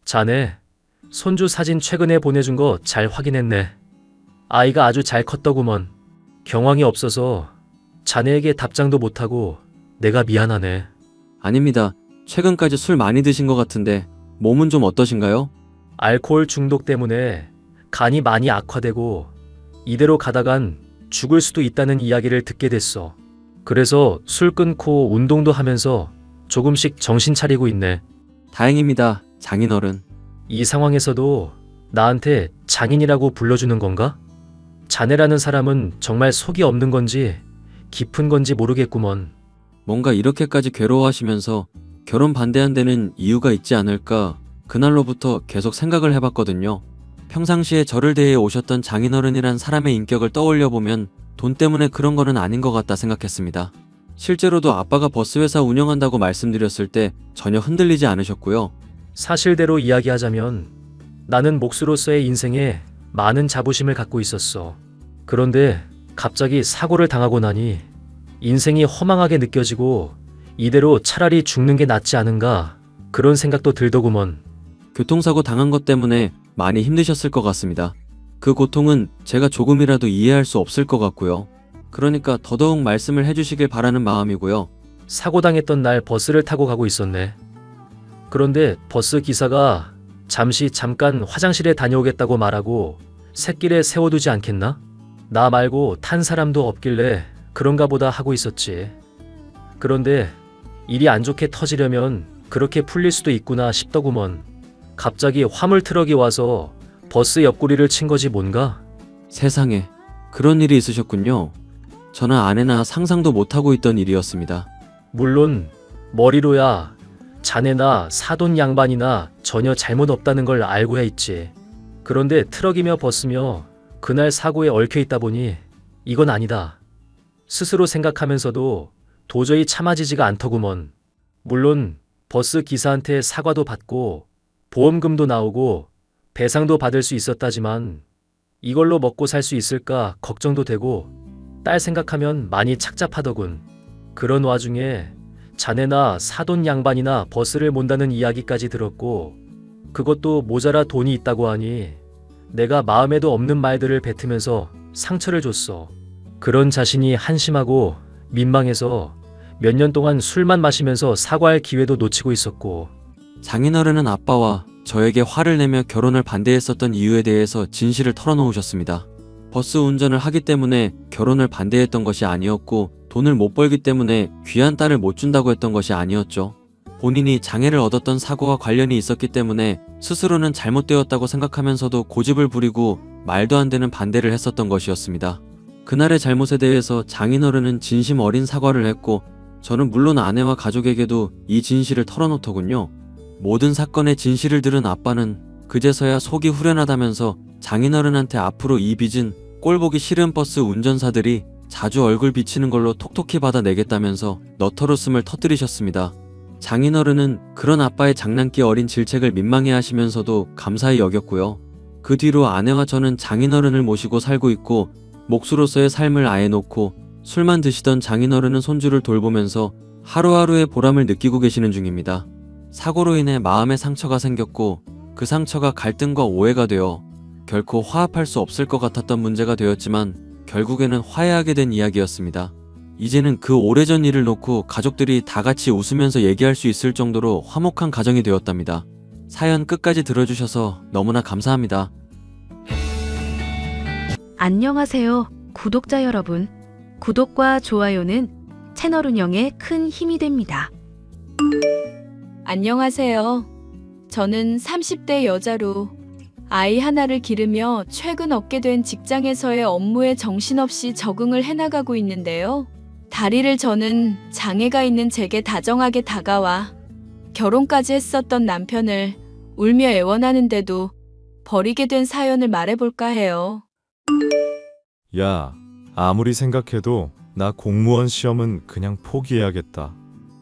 Speaker 5: 자네, 손주 사진 최근에 보내준 거 잘 확인했네. 아이가 아주 잘 컸더구먼. 경황이 없어서 자네에게 답장도 못하고 내가 미안하네.
Speaker 3: 아닙니다. 최근까지 술 많이 드신 것 같은데 몸은 좀 어떠신가요?
Speaker 5: 알코올 중독 때문에 간이 많이 악화되고 이대로 가다간 죽을 수도 있다는 이야기를 듣게 됐어. 그래서 술 끊고 운동도 하면서 조금씩 정신 차리고 있네.
Speaker 3: 다행입니다. 장인어른.
Speaker 5: 이 상황에서도 나한테 장인이라고 불러주는 건가? 자네라는 사람은 정말 속이 없는 건지 깊은 건지 모르겠구먼.
Speaker 3: 뭔가 이렇게까지 괴로워하시면서 결혼 반대한다는 이유가 있지 않을까 그날로부터 계속 생각을 해봤거든요. 평상시에 저를 대해 오셨던 장인어른이란 사람의 인격을 떠올려 보면 돈 때문에 그런 거는 아닌 것 같다 생각했습니다. 실제로도 아빠가 버스 회사 운영한다고 말씀드렸을 때 전혀 흔들리지 않으셨고요.
Speaker 5: 사실대로 이야기하자면 나는 몫으로서의 인생에 많은 자부심을 갖고 있었어. 그런데 갑자기 사고를 당하고 나니 인생이 허망하게 느껴지고 이대로 차라리 죽는 게 낫지 않은가 그런 생각도 들더구먼.
Speaker 3: 교통사고 당한 것 때문에 많이 힘드셨을 것 같습니다. 그 고통은 제가 조금이라도 이해할 수 없을 것 같고요. 그러니까 더더욱 말씀을 해주시길 바라는 마음이고요.
Speaker 5: 사고당했던 날 버스를 타고 가고 있었네. 그런데 버스 기사가 잠깐 화장실에 다녀오겠다고 말하고 샛길에 세워두지 않겠나? 나 말고 탄 사람도 없길래 그런가 보다 하고 있었지. 그런데 일이 안 좋게 터지려면 그렇게 풀릴 수도 있구나 싶더구먼. 갑자기 화물 트럭이 와서 버스 옆구리를 친 거지 뭔가?
Speaker 3: 세상에 그런 일이 있으셨군요. 저는 아내나 상상도 못하고 있던 일이었습니다.
Speaker 5: 물론 머리로야 자네나 사돈 양반이나 전혀 잘못 없다는 걸 알고야 있지. 그런데 트럭이며 버스며 그날 사고에 얽혀 있다 보니 이건 아니다. 스스로 생각하면서도 도저히 참아지지가 않더구먼. 물론 버스 기사한테 사과도 받고 보험금도 나오고 배상도 받을 수 있었다지만 이걸로 먹고 살 수 있을까 걱정도 되고 딸 생각하면 많이 착잡하더군. 그런 와중에 자네나 사돈 양반이나 버스를 몬다는 이야기까지 들었고 그것도 모자라 돈이 있다고 하니 내가 마음에도 없는 말들을 뱉으면서 상처를 줬어. 그런 자신이 한심하고 민망해서 몇 년 동안 술만 마시면서 사과할 기회도 놓치고 있었고.
Speaker 3: 장인어른은 아빠와 저에게 화를 내며 결혼을 반대했었던 이유에 대해서 진실을 털어놓으셨습니다. 버스 운전을 하기 때문에 결혼을 반대했던 것이 아니었고 돈을 못 벌기 때문에 귀한 딸을 못 준다고 했던 것이 아니었죠. 본인이 장애를 얻었던 사고와 관련이 있었기 때문에 스스로는 잘못되었다고 생각하면서도 고집을 부리고 말도 안 되는 반대를 했었던 것이었습니다. 그날의 잘못에 대해서 장인어른은 진심 어린 사과를 했고 저는 물론 아내와 가족에게도 이 진실을 털어놓더군요. 모든 사건의 진실을 들은 아빠는 그제서야 속이 후련하다면서 장인어른한테 앞으로 이 빚은 꼴보기 싫은 버스 운전사들이 자주 얼굴 비치는 걸로 톡톡히 받아내겠다면서 너털웃음을 터뜨리셨습니다. 장인어른은 그런 아빠의 장난기 어린 질책을 민망해 하시면서도 감사히 여겼고요. 그 뒤로 아내와 저는 장인어른을 모시고 살고 있고 몫으로서의 삶을 아예 놓고 술만 드시던 장인어른은 손주를 돌보면서 하루하루의 보람을 느끼고 계시는 중입니다. 사고로 인해 마음에 상처가 생겼고 그 상처가 갈등과 오해가 되어 결코 화합할 수 없을 것 같았던 문제가 되었지만 결국에는 화해하게 된 이야기였습니다. 이제는 그 오래전 일을 놓고 가족들이 다 같이 웃으면서 얘기할 수 있을 정도로 화목한 가정이 되었답니다. 사연 끝까지 들어주셔서 너무나 감사합니다.
Speaker 2: 안녕하세요, 구독자 여러분. 구독과 좋아요는 채널 운영에 큰 힘이 됩니다.
Speaker 7: 안녕하세요. 저는 30대 여자로 아이 하나를 기르며 최근 얻게 된 직장에서의 업무에 정신없이 적응을 해나가고 있는데요. 다리를 저는 장애가 있는 제게 다정하게 다가와 결혼까지 했었던 남편을 울며 애원하는데도 버리게 된 사연을 말해볼까 해요.
Speaker 8: 야, 아무리 생각해도 나 공무원 시험은 그냥 포기해야겠다.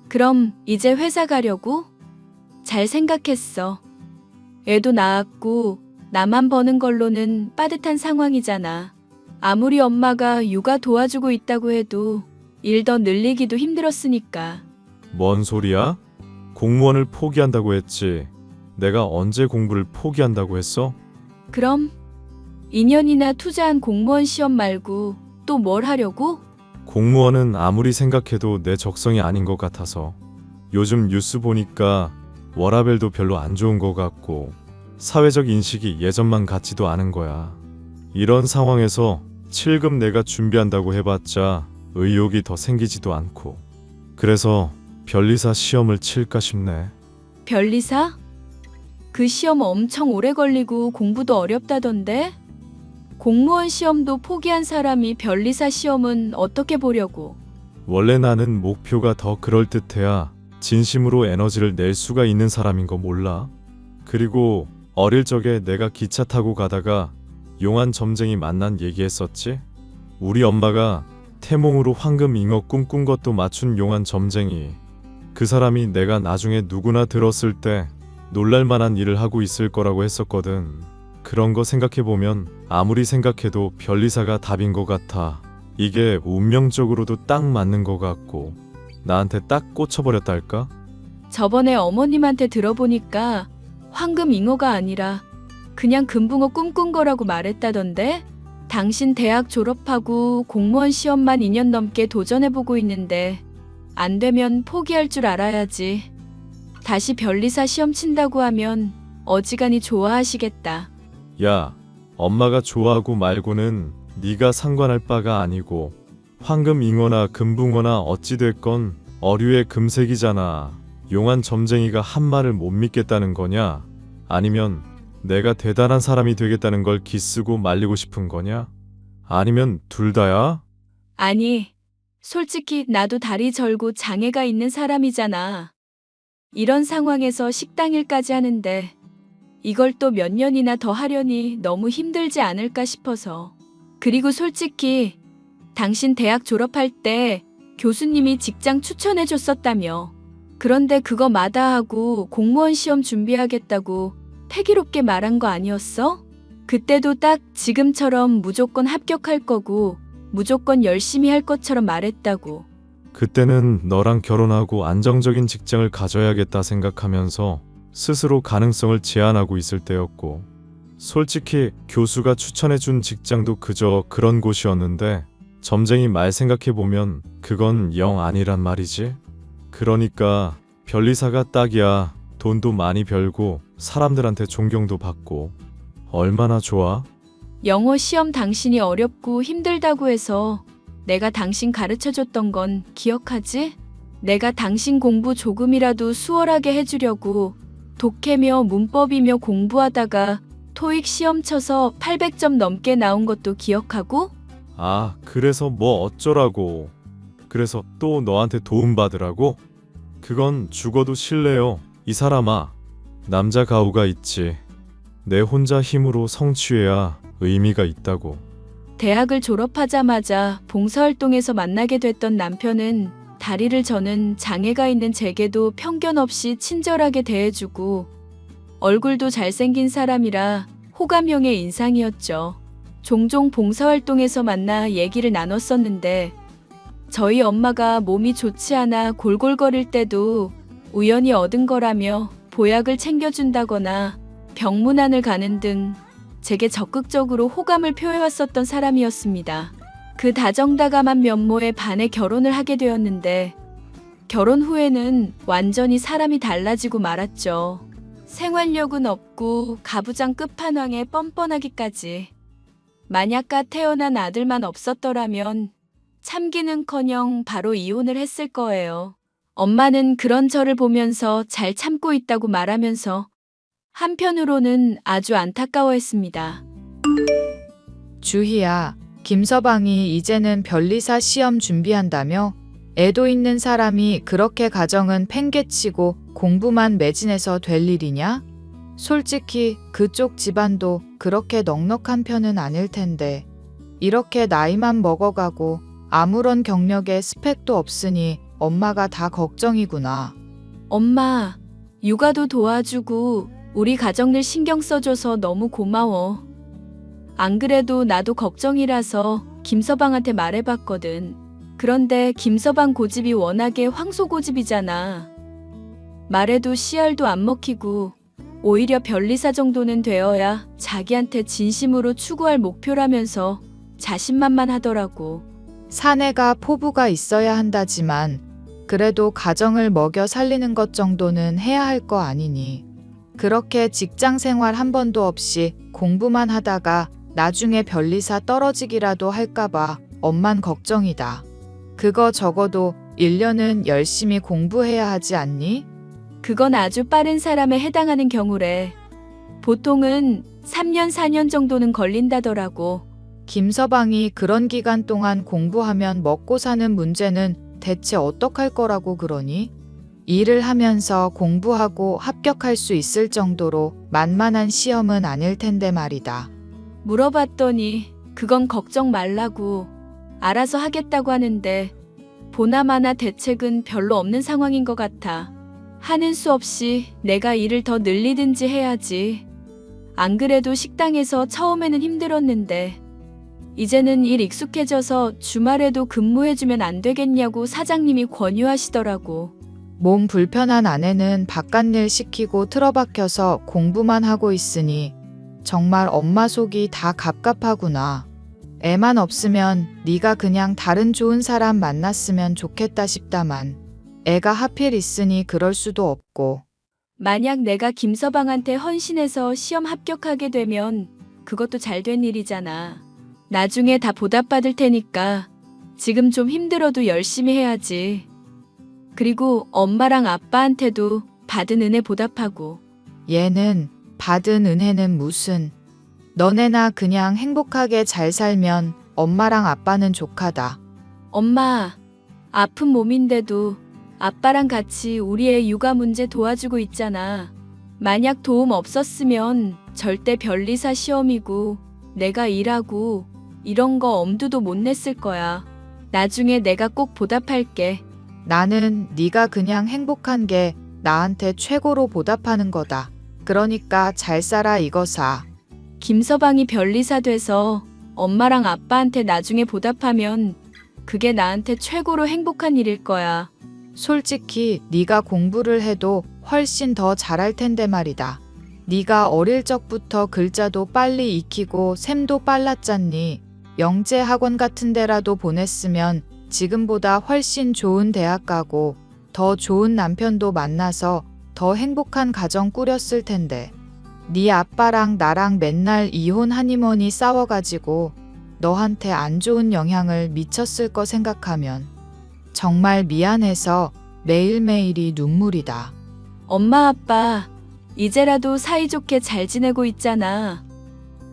Speaker 7: 그럼 이제 회사 가려고? 잘 생각했어. 애도 낳았고 나만 버는 걸로는 빠듯한 상황이잖아. 아무리 엄마가 육아 도와주고 있다고 해도 일 더 늘리기도 힘들었으니까.
Speaker 8: 뭔 소리야? 공무원을 포기한다고 했지. 내가 언제 공부를 포기한다고 했어?
Speaker 7: 그럼 2년이나 투자한 공무원 시험 말고 또 뭘 하려고?
Speaker 8: 공무원은 아무리 생각해도 내 적성이 아닌 것 같아서. 요즘 뉴스 보니까 워라밸도 별로 안 좋은 것 같고 사회적 인식이 예전만 같지도 않은 거야. 이런 상황에서 7급 내가 준비한다고 해봤자 의욕이 더 생기지도 않고. 그래서 변리사 시험을 칠까 싶네.
Speaker 7: 변리사? 그 시험 엄청 오래 걸리고 공부도 어렵다던데? 공무원 시험도 포기한 사람이 변리사 시험은 어떻게 보려고?
Speaker 8: 원래 나는 목표가 더 그럴듯해야 진심으로 에너지를 낼 수가 있는 사람인 거 몰라? 그리고 어릴 적에 내가 기차 타고 가다가 용한 점쟁이 만난 얘기했었지? 우리 엄마가 태몽으로 황금 잉어 꿈꾼 것도 맞춘 용한 점쟁이. 그 사람이 내가 나중에 누구나 들었을 때 놀랄만한 일을 하고 있을 거라고 했었거든. 그런 거 생각해보면 아무리 생각해도 변리사가 답인 것 같아. 이게 운명적으로도 딱 맞는 것 같고 나한테 딱 꽂혀버렸달까?
Speaker 7: 저번에 어머님한테 들어보니까 황금 잉어가 아니라 그냥 금붕어 꿈꾼 거라고 말했다던데? 당신 대학 졸업하고 공무원 시험만 2년 넘게 도전해보고 있는데 안 되면 포기할 줄 알아야지. 다시 변리사 시험 친다고 하면 어지간히 좋아하시겠다.
Speaker 8: 야, 엄마가 좋아하고 말고는 네가 상관할 바가 아니고 황금 잉어나 금붕어나 어찌됐건 어류의 금색이잖아. 용한 점쟁이가 한 말을 못 믿겠다는 거냐? 아니면 내가 대단한 사람이 되겠다는 걸 기쓰고 말리고 싶은 거냐? 아니면 둘 다야?
Speaker 7: 아니, 솔직히 나도 다리 절고 장애가 있는 사람이잖아. 이런 상황에서 식당 일까지 하는데 이걸 또 몇 년이나 더 하려니 너무 힘들지 않을까 싶어서. 그리고 솔직히 당신 대학 졸업할 때 교수님이 직장 추천해 줬었다며. 그런데 그거 마다하고 공무원 시험 준비하겠다고 패기롭게 말한 거 아니었어? 그때도 딱 지금처럼 무조건 합격할 거고 무조건 열심히 할 것처럼 말했다고.
Speaker 8: 그때는 너랑 결혼하고 안정적인 직장을 가져야겠다 생각하면서 스스로 가능성을 제한하고 있을 때였고, 솔직히 교수가 추천해준 직장도 그저 그런 곳이었는데 점쟁이 말 생각해보면 그건 영 아니란 말이지. 그러니까 변리사가 딱이야. 돈도 많이 벌고 사람들한테 존경도 받고. 얼마나 좋아?
Speaker 7: 영어 시험 당신이 어렵고 힘들다고 해서 내가 당신 가르쳐줬던 건 기억하지? 내가 당신 공부 조금이라도 수월하게 해주려고 독해며 문법이며 공부하다가 토익 시험 쳐서 800점 넘게 나온 것도 기억하고?
Speaker 8: 아, 그래서 뭐 어쩌라고. 그래서 또 너한테 도움받으라고? 그건 죽어도 싫래요. 이 사람아, 남자 가오가 있지. 내 혼자 힘으로 성취해야 의미가 있다고.
Speaker 7: 대학을 졸업하자마자 봉사활동에서 만나게 됐던 남편은 다리를 저는 장애가 있는 제게도 편견 없이 친절하게 대해주고 얼굴도 잘생긴 사람이라 호감형의 인상이었죠. 종종 봉사활동에서 만나 얘기를 나눴었는데 저희 엄마가 몸이 좋지 않아 골골거릴 때도 우연히 얻은 거라며 보약을 챙겨준다거나 병문안을 가는 등 제게 적극적으로 호감을 표해왔었던 사람이었습니다. 그 다정다감한 면모에 반해 결혼을 하게 되었는데 결혼 후에는 완전히 사람이 달라지고 말았죠. 생활력은 없고 가부장 끝판왕에 뻔뻔하기까지. 만약가 태어난 아들만 없었더라면 참기는커녕 바로 이혼을 했을 거예요. 엄마는 그런 저를 보면서 잘 참고 있다고 말하면서 한편으로는 아주 안타까워했습니다.
Speaker 9: 주희야, 김서방이 이제는 변리사 시험 준비한다며? 애도 있는 사람이 그렇게 가정은 팽개치고 공부만 매진해서 될 일이냐? 솔직히 그쪽 집안도 그렇게 넉넉한 편은 아닐 텐데 이렇게 나이만 먹어가고 아무런 경력에 스펙도 없으니 엄마가 다 걱정이구나.
Speaker 7: 엄마, 육아도 도와주고 우리 가정일 신경 써줘서 너무 고마워. 안 그래도 나도 걱정이라서 김서방한테 말해봤거든. 그런데 김서방 고집이 워낙에 황소고집이잖아. 말해도 씨알도 안 먹히고 오히려 변리사 정도는 되어야 자기한테 진심으로 추구할 목표라면서 자신만만하더라고.
Speaker 9: 사내가 포부가 있어야 한다지만 그래도 가정을 먹여 살리는 것 정도는 해야 할 거 아니니. 그렇게 직장 생활 한 번도 없이 공부만 하다가 나중에 변리사 떨어지기라도 할까봐 엄만 걱정이다. 그거 적어도 1년은 열심히 공부해야 하지 않니?
Speaker 7: 그건 아주 빠른 사람에 해당하는 경우래. 보통은 3년, 4년 정도는 걸린다더라고.
Speaker 9: 김서방이 그런 기간 동안 공부하면 먹고 사는 문제는 대체 어떡할 거라고 그러니? 일을 하면서 공부하고 합격할 수 있을 정도로 만만한 시험은 아닐 텐데 말이다.
Speaker 7: 물어봤더니 그건 걱정 말라고. 알아서 하겠다고 하는데 보나마나 대책은 별로 없는 상황인 것 같아. 하는 수 없이 내가 일을 더 늘리든지 해야지. 안 그래도 식당에서 처음에는 힘들었는데 이제는 일 익숙해져서 주말에도 근무해주면 안 되겠냐고 사장님이 권유하시더라고.
Speaker 9: 몸 불편한 아내는 바깥일 시키고 틀어박혀서 공부만 하고 있으니 정말 엄마 속이 다 갑갑하구나. 애만 없으면 네가 그냥 다른 좋은 사람 만났으면 좋겠다 싶다만 애가 하필 있으니 그럴 수도 없고.
Speaker 7: 만약 내가 김서방한테 헌신해서 시험 합격하게 되면 그것도 잘 된 일이잖아. 나중에 다 보답받을 테니까 지금 좀 힘들어도 열심히 해야지. 그리고 엄마랑 아빠한테도 받은 은혜 보답하고.
Speaker 9: 얘는 받은 은혜는 무슨. 너네나 그냥 행복하게 잘 살면 엄마랑 아빠는 족하다.
Speaker 7: 엄마, 아픈 몸인데도 아빠랑 같이 우리 애 육아 문제 도와주고 있잖아. 만약 도움 없었으면 절대 변리사 시험이고 내가 일하고 이런 거 엄두도 못 냈을 거야. 나중에 내가 꼭 보답할게.
Speaker 9: 나는 네가 그냥 행복한 게 나한테 최고로 보답하는 거다. 그러니까 잘 살아 이거사.
Speaker 7: 김서방이 변리사 돼서 엄마랑 아빠한테 나중에 보답하면 그게 나한테 최고로 행복한 일일 거야.
Speaker 9: 솔직히 네가 공부를 해도 훨씬 더 잘할 텐데 말이다. 네가 어릴 적부터 글자도 빨리 익히고 셈도 빨랐잖니. 영재 학원 같은 데라도 보냈으면 지금보다 훨씬 좋은 대학 가고 더 좋은 남편도 만나서 더 행복한 가정 꾸렸을 텐데. 네 아빠랑 나랑 맨날 이혼 하니머니 싸워가지고 너한테 안 좋은 영향을 미쳤을 거 생각하면 정말 미안해서 매일매일이 눈물이다.
Speaker 7: 엄마 아빠 이제라도 사이좋게 잘 지내고 있잖아.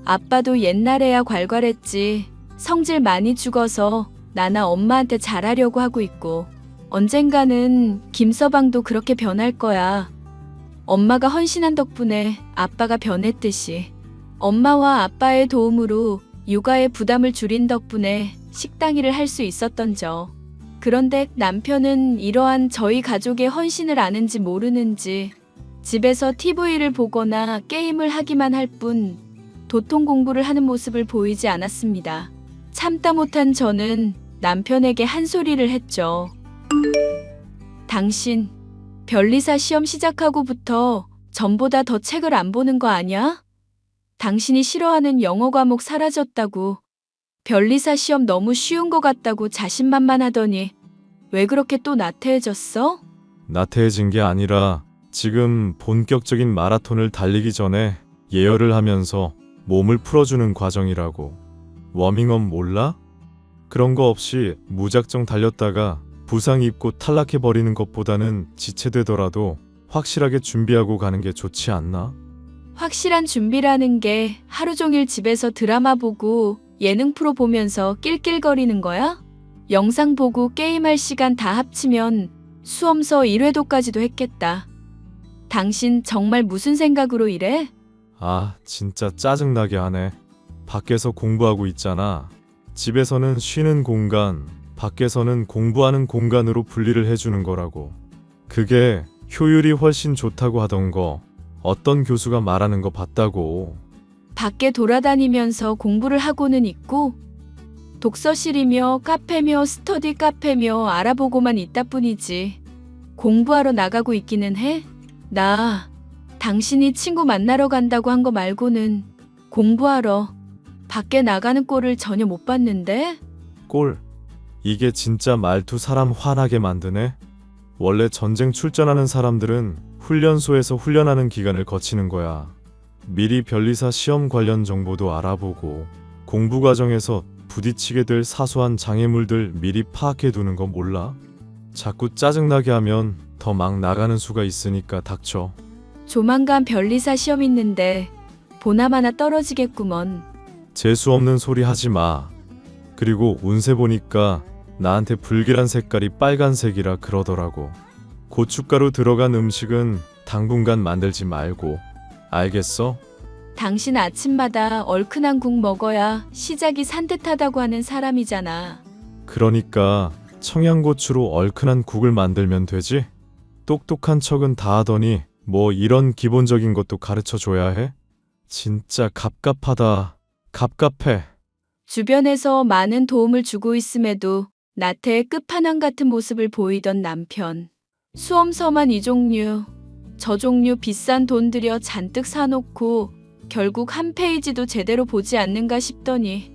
Speaker 7: 아빠도 옛날에야 괄괄했지. 성질 많이 죽어서 나나 엄마한테 잘하려고 하고 있고 언젠가는 김서방도 그렇게 변할 거야. 엄마가 헌신한 덕분에 아빠가 변했듯이 엄마와 아빠의 도움으로 육아의 부담을 줄인 덕분에 식당 일을 할 수 있었던저. 그런데 남편은 이러한 저희 가족의 헌신을 아는지 모르는지 집에서 TV를 보거나 게임을 하기만 할 뿐 도통 공부를 하는 모습을 보이지 않았습니다. 참다 못한 저는 남편에게 한 소리를 했죠. 당신 변리사 시험 시작하고부터 전보다 더 책을 안 보는 거 아냐? 당신이 싫어하는 영어 과목 사라졌다고, 변리사 시험 너무 쉬운 거 같다고 자신만만하더니 왜 그렇게 또 나태해졌어?
Speaker 8: 나태해진 게 아니라 지금 본격적인 마라톤을 달리기 전에 예열을 하면서 몸을 풀어주는 과정이라고. 워밍업 몰라? 그런 거 없이 무작정 달렸다가 부상 입고 탈락해버리는 것보다는 지체되더라도 확실하게 준비하고 가는 게 좋지 않나?
Speaker 7: 확실한 준비라는 게 하루 종일 집에서 드라마 보고 예능 프로 보면서 낄낄거리는 거야? 영상 보고 게임할 시간 다 합치면 수험서 1회도까지도 했겠다. 당신 정말 무슨 생각으로 이래?
Speaker 8: 아, 진짜 짜증나게 하네. 밖에서 공부하고 있잖아. 집에서는 쉬는 공간, 밖에서는 공부하는 공간으로 분리를 해주는 거라고. 그게 효율이 훨씬 좋다고 하던 거 어떤 교수가 말하는 거 봤다고.
Speaker 7: 밖에 돌아다니면서 공부를 하고는 있고 독서실이며 카페며 스터디 카페며 알아보고만 있다 뿐이지 공부하러 나가고 있기는 해? 나 당신이 친구 만나러 간다고 한 거 말고는 공부하러 밖에 나가는 꼴을 전혀 못 봤는데?
Speaker 8: 꼴? 이게 진짜 말투 사람 화나게 만드네. 원래 전쟁 출전하는 사람들은 훈련소에서 훈련하는 기간을 거치는 거야. 미리 변리사 시험 관련 정보도 알아보고 공부 과정에서 부딪히게 될 사소한 장애물들 미리 파악해 두는 거 몰라? 자꾸 짜증나게 하면 더 막 나가는 수가 있으니까 닥쳐.
Speaker 7: 조만간 변리사 시험 있는데 보나마나 떨어지겠구먼.
Speaker 8: 재수 없는 소리 하지 마. 그리고 운세 보니까 나한테 불길한 색깔이 빨간색이라 그러더라고. 고춧가루 들어간 음식은 당분간 만들지 말고. 알겠어?
Speaker 7: 당신 아침마다 얼큰한 국 먹어야 시작이 산뜻하다고 하는 사람이잖아.
Speaker 8: 그러니까 청양고추로 얼큰한 국을 만들면 되지? 똑똑한 척은 다 하더니 뭐 이런 기본적인 것도 가르쳐 줘야 해? 진짜 갑갑하다. 갑갑해.
Speaker 7: 주변에서 많은 도움을 주고 있음에도 나태의 끝판왕 같은 모습을 보이던 남편. 수험서만 이 종류, 저 종류 비싼 돈 들여 잔뜩 사놓고 결국 한 페이지도 제대로 보지 않는가 싶더니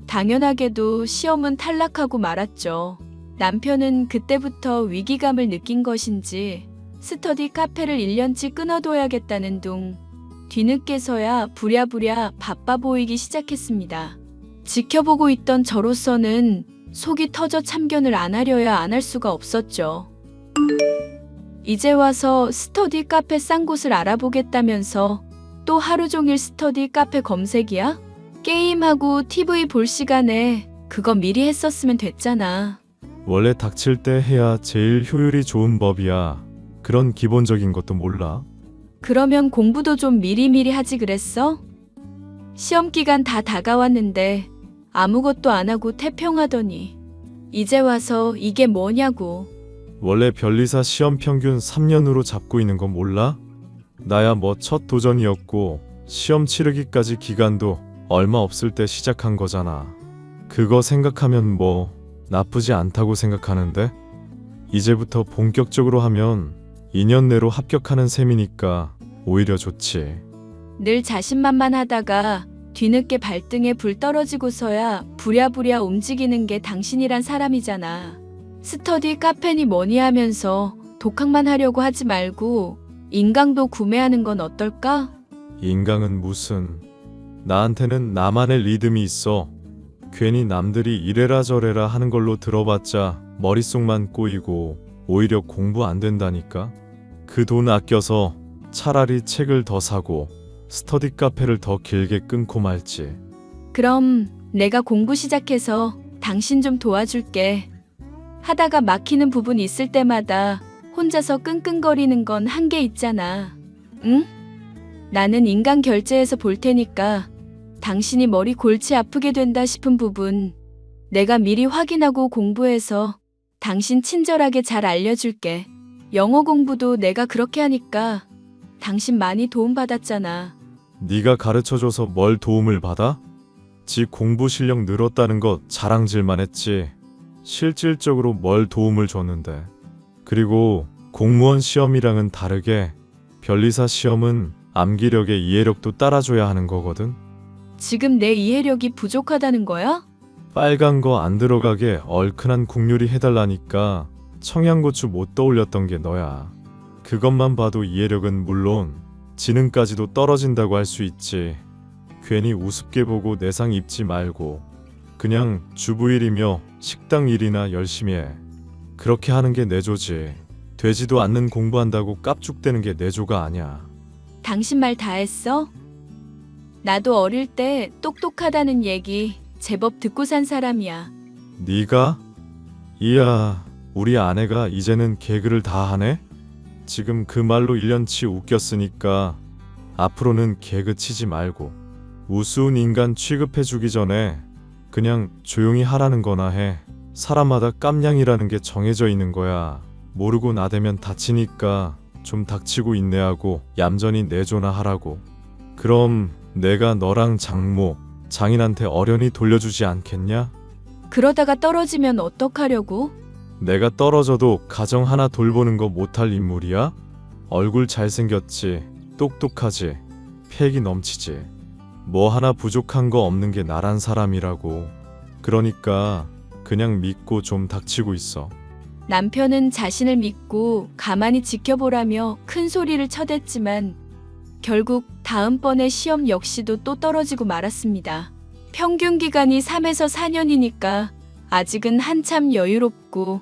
Speaker 7: 당연하게도 시험은 탈락하고 말았죠. 남편은 그때부터 위기감을 느낀 것인지 스터디 카페를 1년치 끊어둬야겠다는 둥 뒤늦게서야 부랴부랴 바빠 보이기 시작했습니다. 지켜보고 있던 저로서는 속이 터져 참견을 안 하려야 안 할 수가 없었죠. 이제 와서 스터디 카페 싼 곳을 알아보겠다면서 또 하루 종일 스터디 카페 검색이야? 게임하고 TV 볼 시간에 그거 미리 했었으면 됐잖아.
Speaker 8: 원래 닥칠 때 해야 제일 효율이 좋은 법이야. 그런 기본적인 것도 몰라?
Speaker 7: 그러면 공부도 좀 미리미리 하지 그랬어? 시험 기간 다 다가왔는데 아무것도 안 하고 태평하더니 이제 와서 이게 뭐냐고.
Speaker 8: 원래 변리사 시험 평균 3년으로 잡고 있는 건 몰라? 나야 뭐 첫 도전이었고 시험 치르기까지 기간도 얼마 없을 때 시작한 거잖아. 그거 생각하면 뭐 나쁘지 않다고 생각하는데 이제부터 본격적으로 하면 2년 내로 합격하는 셈이니까 오히려 좋지.
Speaker 7: 늘 자신만만하다가 뒤늦게 발등에 불 떨어지고서야 부랴부랴 움직이는 게 당신이란 사람이잖아. 스터디 카페니 뭐니 하면서 독학만 하려고 하지 말고 인강도 구매하는 건 어떨까?
Speaker 8: 인강은 무슨. 나한테는 나만의 리듬이 있어. 괜히 남들이 이래라 저래라 하는 걸로 들어봤자 머릿속만 꼬이고 오히려 공부 안 된다니까. 그 돈 아껴서 차라리 책을 더 사고 스터디 카페를 더 길게 끊고 말지.
Speaker 7: 그럼 내가 공부 시작해서 당신 좀 도와줄게. 하다가 막히는 부분 있을 때마다 혼자서 끙끙거리는 건 한계 있잖아. 응? 나는 인강 결제해서 볼 테니까 당신이 머리 골치 아프게 된다 싶은 부분 내가 미리 확인하고 공부해서 당신 친절하게 잘 알려줄게. 영어 공부도 내가 그렇게 하니까 당신 많이 도움받았잖아.
Speaker 8: 네가 가르쳐줘서 뭘 도움을 받아? 지 공부 실력 늘었다는 거 자랑질만 했지. 실질적으로 뭘 도움을 줬는데. 그리고 공무원 시험이랑은 다르게 변리사 시험은 암기력에 이해력도 따라줘야 하는 거거든.
Speaker 7: 지금 내 이해력이 부족하다는 거야?
Speaker 8: 빨간 거 안 들어가게 얼큰한 국 요리 해달라니까 청양고추 못 떠올렸던 게 너야. 그것만 봐도 이해력은 물론 지능까지도 떨어진다고 할 수 있지. 괜히 우습게 보고 내상 입지 말고 그냥 주부 일이며 식당 일이나 열심히 해. 그렇게 하는 게 내조지. 되지도 않는 공부한다고 깝죽대는 게 내조가 아니야.
Speaker 7: 당신 말 다 했어? 나도 어릴 때 똑똑하다는 얘기 제법 듣고 산 사람이야.
Speaker 8: 네가? 이야, 우리 아내가 이제는 개그를 다 하네? 지금 그 말로 1년치 웃겼으니까 앞으로는 개그 치지 말고 우스운 인간 취급해주기 전에 그냥 조용히 하라는 거나 해. 사람마다 깜냥이라는 게 정해져 있는 거야. 모르고 나대면 다치니까 좀 닥치고 인내하고 얌전히 내조나 하라고. 그럼 내가 너랑 장모, 장인한테 어련히 돌려주지 않겠냐?
Speaker 7: 그러다가 떨어지면 어떡하려고?
Speaker 8: 내가 떨어져도 가정 하나 돌보는 거 못할 인물이야? 얼굴 잘생겼지, 똑똑하지, 패기 넘치지. 뭐 하나 부족한 거 없는 게 나란 사람이라고. 그러니까 그냥 믿고 좀 닥치고 있어.
Speaker 7: 남편은 자신을 믿고 가만히 지켜보라며 큰 소리를 쳐댔지만 결국 다음번에 시험 역시도 또 떨어지고 말았습니다. 평균 기간이 3에서 4년이니까 아직은 한참 여유롭고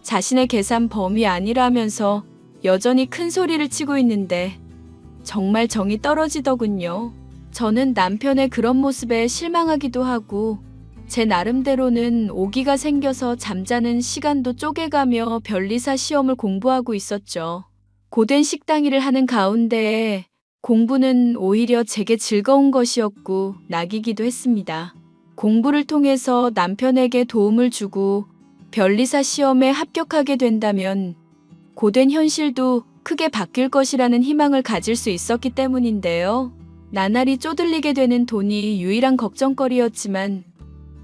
Speaker 7: 자신의 계산 범위 아니라면서 여전히 큰 소리를 치고 있는데 정말 정이 떨어지더군요. 저는 남편의 그런 모습에 실망하기도 하고 제 나름대로는 오기가 생겨서 잠자는 시간도 쪼개가며 변리사 시험을 공부하고 있었죠. 고된 식당일을 하는 가운데에 공부는 오히려 제게 즐거운 것이었고 낙이기도 했습니다. 공부를 통해서 남편에게 도움을 주고 변리사 시험에 합격하게 된다면 고된 현실도 크게 바뀔 것이라는 희망을 가질 수 있었기 때문인데요. 나날이 쪼들리게 되는 돈이 유일한 걱정거리였지만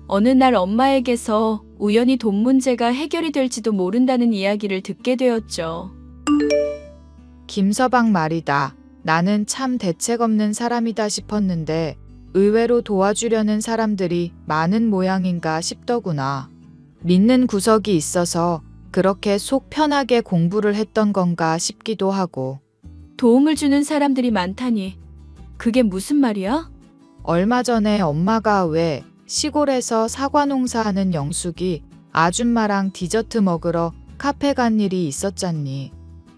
Speaker 7: 어느 날 엄마에게서 우연히 돈 문제가 해결이 될지도 모른다는 이야기를 듣게 되었죠.
Speaker 9: 김서방 말이다. 나는 참 대책 없는 사람이다 싶었는데 의외로 도와주려는 사람들이 많은 모양인가 싶더구나. 믿는 구석이 있어서 그렇게 속 편하게 공부를 했던 건가 싶기도 하고.
Speaker 7: 도움을 주는 사람들이 많다니 그게 무슨 말이야?
Speaker 9: 얼마 전에 엄마가 왜 시골에서 사과 농사하는 영숙이 아줌마랑 디저트 먹으러 카페 간 일이 있었잖니.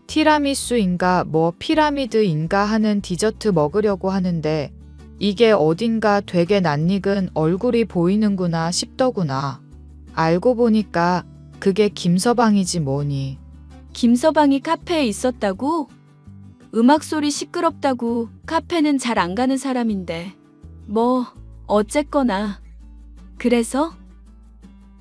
Speaker 9: 티라미수인가 뭐 피라미드인가 하는 디저트 먹으려고 하는데 이게 어딘가 되게 낯익은 얼굴이 보이는구나 싶더구나. 알고 보니까 그게 김서방이지 뭐니.
Speaker 7: 김서방이 카페에 있었다고? 음악 소리 시끄럽다고 카페는 잘 안 가는 사람인데. 뭐 어쨌거나. 그래서?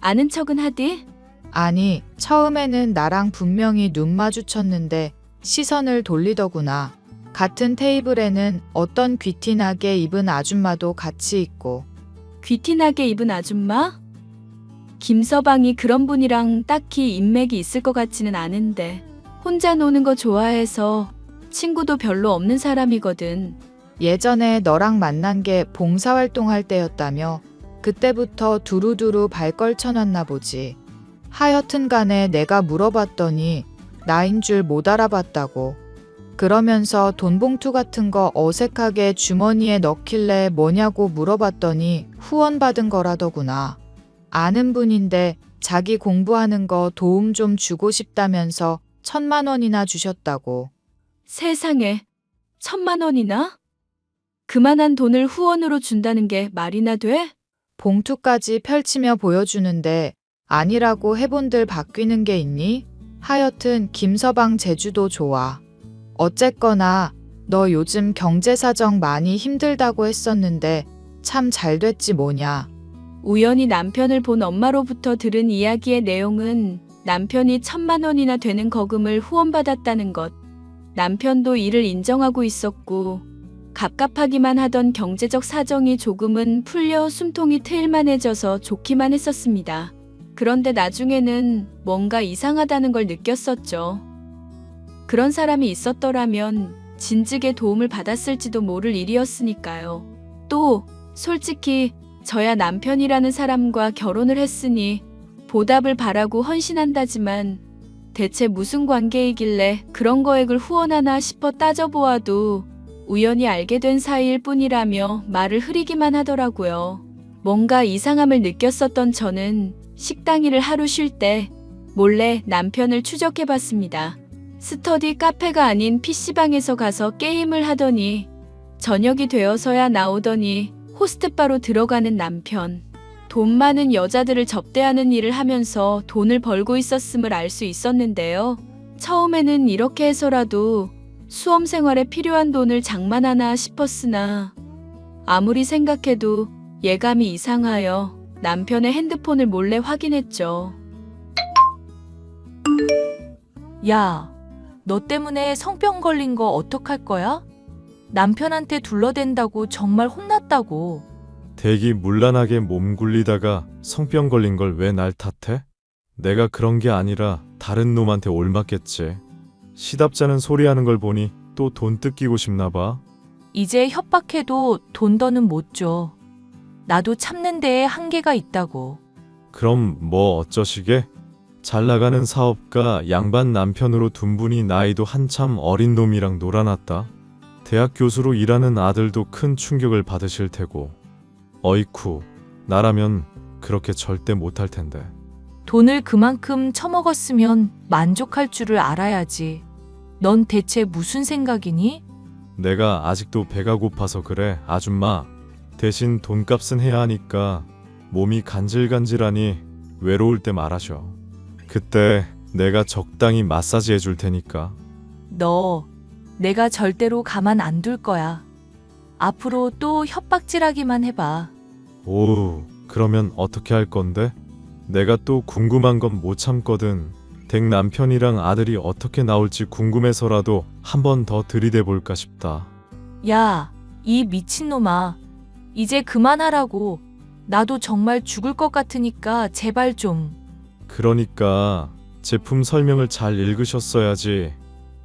Speaker 7: 아는 척은 하디?
Speaker 9: 아니, 처음에는 나랑 분명히 눈 마주쳤는데 시선을 돌리더구나. 같은 테이블에는 어떤 귀티나게 입은 아줌마도 같이 있고.
Speaker 7: 귀티나게 입은 아줌마? 김서방이 그런 분이랑 딱히 인맥이 있을 것 같지는 않은데 혼자 노는 거 좋아해서 친구도 별로 없는 사람이거든.
Speaker 9: 예전에 너랑 만난 게 봉사활동할 때였다며 그때부터 두루두루 발걸쳐놨나 보지. 하여튼 간에 내가 물어봤더니 나인 줄 못 알아봤다고. 그러면서 돈봉투 같은 거 어색하게 주머니에 넣길래 뭐냐고 물어봤더니 후원받은 거라더구나. 아는 분인데 자기 공부하는 거 도움 좀 주고 싶다면서 1,000만 원이나 주셨다고.
Speaker 7: 세상에 1,000만 원이나? 그만한 돈을 후원으로 준다는 게 말이나 돼?
Speaker 9: 봉투까지 펼치며 보여주는데 아니라고 해본들 바뀌는 게 있니? 하여튼 김서방 제주도 좋아. 어쨌거나 너 요즘 경제사정 많이 힘들다고 했었는데 참 잘 됐지 뭐냐.
Speaker 7: 우연히 남편을 본 엄마로부터 들은 이야기의 내용은 남편이 1,000만 원이나 되는 거금을 후원받았다는 것. 남편도 이를 인정하고 있었고 갑갑하기만 하던 경제적 사정이 조금은 풀려 숨통이 트일만해져서 좋기만 했었습니다. 그런데 나중에는 뭔가 이상하다는 걸 느꼈었죠. 그런 사람이 있었더라면 진즉에 도움을 받았을지도 모를 일이었으니까요. 또 솔직히 저야 남편이라는 사람과 결혼을 했으니 보답을 바라고 헌신한다지만 대체 무슨 관계이길래 그런 거액을 후원하나 싶어 따져보아도 우연히 알게 된 사이일 뿐이라며 말을 흐리기만 하더라고요. 뭔가 이상함을 느꼈었던 저는 식당 일을 하루 쉴 때 몰래 남편을 추적해봤습니다. 스터디 카페가 아닌 PC방에서 가서 게임을 하더니 저녁이 되어서야 나오더니 호스트바로 들어가는 남편. 돈 많은 여자들을 접대하는 일을 하면서 돈을 벌고 있었음을 알 수 있었는데요. 처음에는 이렇게 해서라도 수험 생활에 필요한 돈을 장만하나 싶었으나 아무리 생각해도 예감이 이상하여 남편의 핸드폰을 몰래 확인했죠.
Speaker 10: 야, 너 때문에 성병 걸린 거 어떡할 거야? 남편한테 둘러댄다고 정말 혼났다고.
Speaker 8: 대기 문란하게 몸 굴리다가 성병 걸린 걸 왜 날 탓해? 내가 그런 게 아니라 다른 놈한테 올맞겠지. 시답잖은 소리하는 걸 보니 또 돈 뜯기고 싶나 봐.
Speaker 10: 이제 협박해도 돈 더는 못 줘. 나도 참는 데에 한계가 있다고.
Speaker 8: 그럼 뭐 어쩌시게? 잘 나가는 사업가 양반 남편으로 둔 분이 나이도 한참 어린 놈이랑 놀아놨다. 대학 교수로 일하는 아들도 큰 충격을 받으실 테고. 어이쿠, 나라면 그렇게 절대 못할 텐데.
Speaker 10: 돈을 그만큼 처먹었으면 만족할 줄을 알아야지. 넌 대체 무슨 생각이니?
Speaker 8: 내가 아직도 배가 고파서 그래, 아줌마. 대신 돈값은 해야 하니까 몸이 간질간질하니 외로울 때 말하셔. 그때 내가 적당히 마사지 해줄 테니까.
Speaker 10: 너, 내가 절대로 가만 안 둘 거야. 앞으로 또 협박질하기만 해봐.
Speaker 8: 오우, 그러면 어떻게 할 건데? 내가 또 궁금한 건 못 참거든. 댁 남편이랑 아들이 어떻게 나올지 궁금해서라도 한 번 더 들이대 볼까 싶다.
Speaker 10: 야, 이 미친놈아. 이제 그만하라고. 나도 정말 죽을 것 같으니까 제발 좀.
Speaker 8: 그러니까 제품 설명을 잘 읽으셨어야지.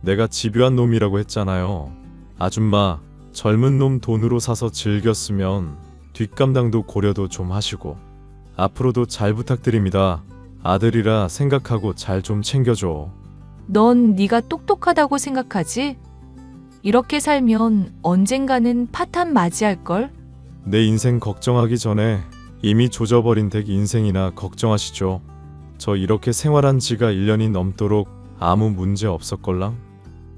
Speaker 8: 내가 집요한 놈이라고 했잖아요. 아줌마, 젊은 놈 돈으로 사서 즐겼으면 뒷감당도 고려도 좀 하시고. 앞으로도 잘 부탁드립니다. 아들이라 생각하고 잘 좀 챙겨줘.
Speaker 10: 넌 네가 똑똑하다고 생각하지? 이렇게 살면 언젠가는 파탄 맞이할걸?
Speaker 8: 내 인생 걱정하기 전에 이미 조져버린 댁 인생이나 걱정하시죠. 저 이렇게 생활한 지가 1년이 넘도록 아무 문제 없었걸랑?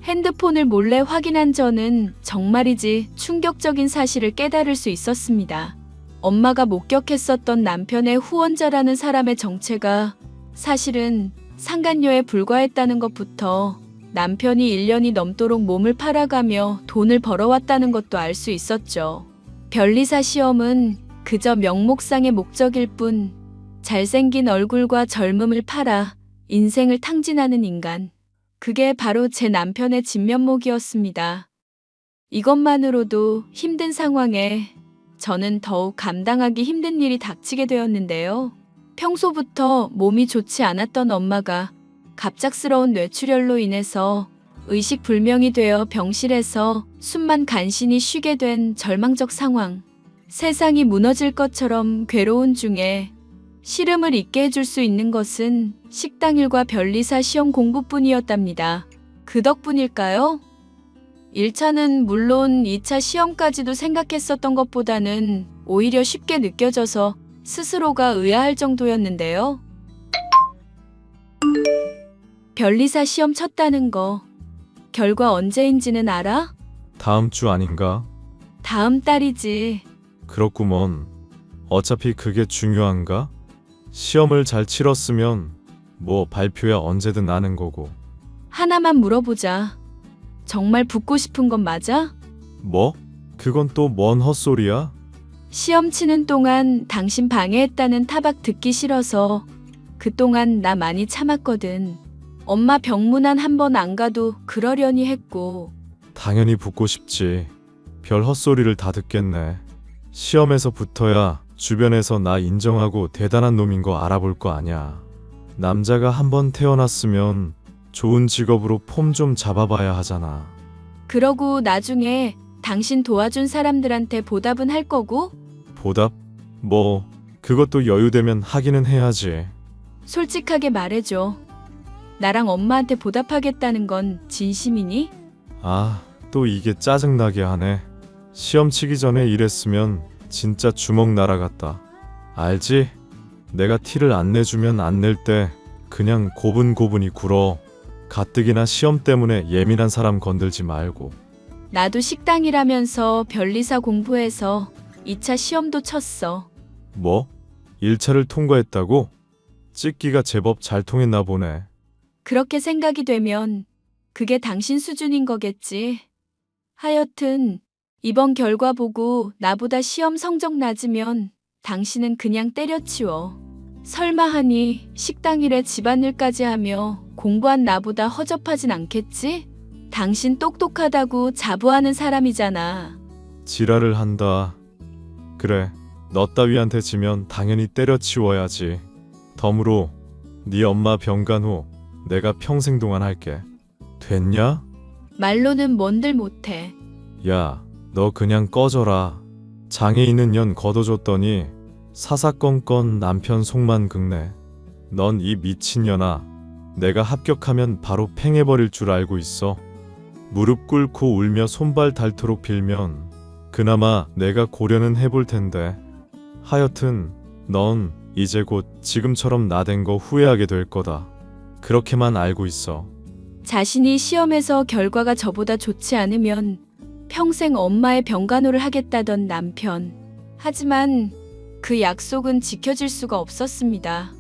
Speaker 7: 핸드폰을 몰래 확인한 저는 정말이지 충격적인 사실을 깨달을 수 있었습니다. 엄마가 목격했었던 남편의 후원자라는 사람의 정체가 사실은 상간녀에 불과했다는 것부터 남편이 1년이 넘도록 몸을 팔아가며 돈을 벌어왔다는 것도 알 수 있었죠. 변리사 시험은 그저 명목상의 목적일 뿐 잘생긴 얼굴과 젊음을 팔아 인생을 탕진하는 인간. 그게 바로 제 남편의 진면목이었습니다. 이것만으로도 힘든 상황에 저는 더욱 감당하기 힘든 일이 닥치게 되었는데요. 평소부터 몸이 좋지 않았던 엄마가 갑작스러운 뇌출혈로 인해서 의식불명이 되어 병실에서 숨만 간신히 쉬게 된 절망적 상황. 세상이 무너질 것처럼 괴로운 중에 시름을 잊게 해줄 수 있는 것은 식당일과 변리사 시험 공부뿐이었답니다. 그 덕분일까요? 1차는 물론 2차 시험까지도 생각했었던 것보다는 오히려 쉽게 느껴져서 스스로가 의아할 정도였는데요. 변리사 시험 쳤다는 거 결과 언제인지는 알아?
Speaker 8: 다음 주 아닌가?
Speaker 7: 다음 달이지.
Speaker 8: 그렇구먼. 어차피 그게 중요한가? 시험을 잘 치렀으면 뭐 발표야 언제든 아는 거고.
Speaker 7: 하나만 물어보자. 정말 붙고 싶은 건 맞아?
Speaker 8: 뭐? 그건 또 뭔 헛소리야?
Speaker 7: 시험 치는 동안 당신 방해했다는 타박 듣기 싫어서 그동안 나 많이 참았거든. 엄마 병문안 한 번 안 가도 그러려니 했고.
Speaker 8: 당연히 붙고 싶지. 별 헛소리를 다 듣겠네. 시험에서 붙어야 주변에서 나 인정하고 대단한 놈인 거 알아볼 거 아냐. 남자가 한 번 태어났으면 좋은 직업으로 폼 좀 잡아봐야 하잖아.
Speaker 7: 그러고 나중에 당신 도와준 사람들한테 보답은 할 거고?
Speaker 8: 보답? 뭐 그것도 여유되면 하기는 해야지.
Speaker 7: 솔직하게 말해줘. 나랑 엄마한테 보답하겠다는 건 진심이니?
Speaker 8: 아, 또 이게 짜증나게 하네. 시험 치기 전에 이랬으면 진짜 주먹 날아갔다. 알지? 내가 티를 안 내주면 안 낼 때 그냥 고분고분히 굴어. 가뜩이나 시험 때문에 예민한 사람 건들지 말고.
Speaker 7: 나도 식당이라면서 변리사 공부해서 2차 시험도 쳤어.
Speaker 8: 뭐? 1차를 통과했다고? 찍기가 제법 잘 통했나 보네.
Speaker 7: 그렇게 생각이 되면 그게 당신 수준인 거겠지. 하여튼 이번 결과 보고 나보다 시험 성적 낮으면 당신은 그냥 때려치워. 설마 하니 식당일에 집안일까지 하며 공부한 나보다 허접하진 않겠지? 당신 똑똑하다고 자부하는 사람이잖아.
Speaker 8: 지랄을 한다. 그래, 너 따위한테 지면 당연히 때려치워야지. 덤으로 네 엄마 병간 후 내가 평생 동안 할게. 됐냐?
Speaker 7: 말로는 뭔들 못해.
Speaker 8: 야, 너 그냥 꺼져라. 장애 있는 년 걷어줬더니 사사건건 남편 속만 긁네. 넌 이 미친년아. 내가 합격하면 바로 팽해버릴 줄 알고 있어. 무릎 꿇고 울며 손발 닳도록 빌면 그나마 내가 고려는 해볼 텐데. 하여튼 넌 이제 곧 지금처럼 나댄 거 후회하게 될 거다. 그렇게만 알고 있어.
Speaker 7: 자신이 시험에서 결과가 저보다 좋지 않으면 평생 엄마의 병간호를 하겠다던 남편. 하지만 그 약속은 지켜질 수가 없었습니다.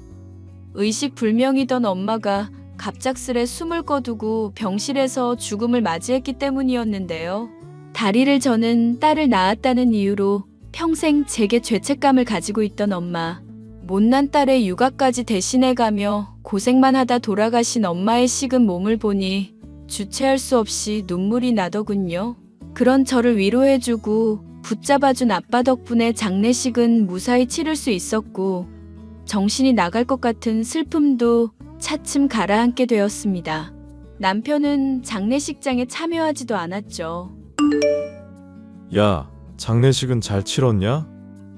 Speaker 7: 의식불명이던 엄마가 갑작스레 숨을 거두고 병실에서 죽음을 맞이했기 때문이었는데요. 다리를 저는 딸을 낳았다는 이유로 평생 제게 죄책감을 가지고 있던 엄마. 못난 딸의 육아까지 대신해가며 고생만 하다 돌아가신 엄마의 식은 몸을 보니 주체할 수 없이 눈물이 나더군요. 그런 저를 위로해주고 붙잡아준 아빠 덕분에 장례식은 무사히 치를 수 있었고 정신이 나갈 것 같은 슬픔도 차츰 가라앉게 되었습니다. 남편은 장례식장에 참여하지도 않았죠.
Speaker 8: 야, 장례식은 잘 치렀냐?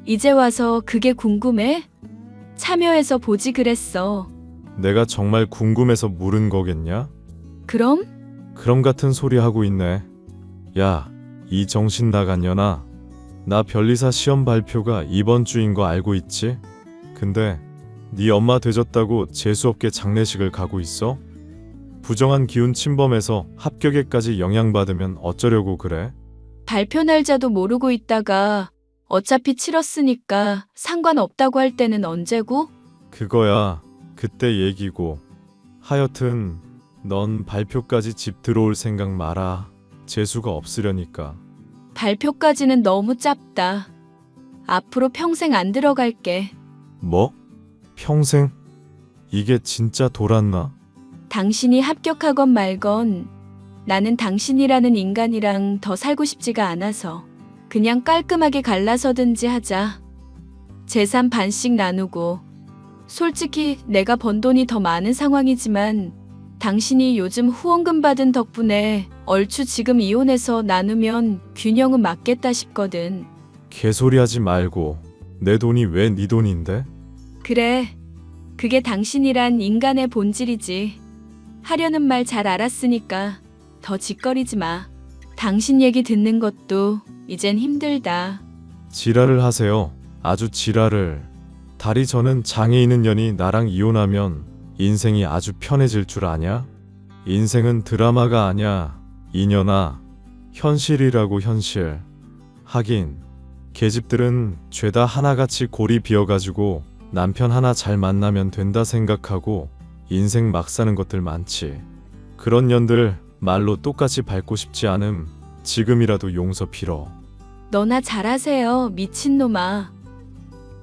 Speaker 7: 이제 와서 그게 궁금해? 참여해서 보지 그랬어.
Speaker 8: 내가 정말 궁금해서 물은 거겠냐?
Speaker 7: 그럼?
Speaker 8: 그럼 같은 소리 하고 있네. 야, 이 정신 나간 년아. 나 변리사 시험 발표가 이번 주인 거 알고 있지? 근데 네 엄마 되졌다고 재수없게 장례식을 가고 있어? 부정한 기운 침범해서 합격에까지 영향받으면 어쩌려고 그래?
Speaker 7: 발표 날짜도 모르고 있다가 어차피 치렀으니까 상관없다고 할 때는 언제고?
Speaker 8: 그거야 그때 얘기고. 하여튼 넌 발표까지 집 들어올 생각 마라. 재수가 없으려니까.
Speaker 7: 발표까지는 너무 짧다. 앞으로 평생 안 들어갈게.
Speaker 8: 뭐? 평생? 이게 진짜 돌았나?
Speaker 7: 당신이 합격하건 말건 나는 당신이라는 인간이랑 더 살고 싶지가 않아서 그냥 깔끔하게 갈라서든지 하자. 재산 반씩 나누고. 솔직히 내가 번 돈이 더 많은 상황이지만 당신이 요즘 후원금 받은 덕분에 얼추 지금 이혼해서 나누면 균형은 맞겠다 싶거든.
Speaker 8: 개소리하지 말고. 내 돈이 왜 네 돈인데?
Speaker 7: 그래, 그게 당신이란 인간의 본질이지. 하려는 말 잘 알았으니까 더 짓거리지 마. 당신 얘기 듣는 것도 이젠 힘들다.
Speaker 8: 지랄을 하세요. 아주 지랄을. 다리 저는 장애인은 년이 나랑 이혼하면 인생이 아주 편해질 줄 아냐? 인생은 드라마가 아냐. 이년아. 현실이라고 현실. 하긴 계집들은 죄다 하나같이 골이 비어가지고 남편 하나 잘 만나면 된다 생각하고 인생 막 사는 것들 많지. 그런 년들 말로 똑같이 밟고 싶지 않음. 지금이라도 용서 빌어.
Speaker 7: 너나 잘하세요, 미친놈아.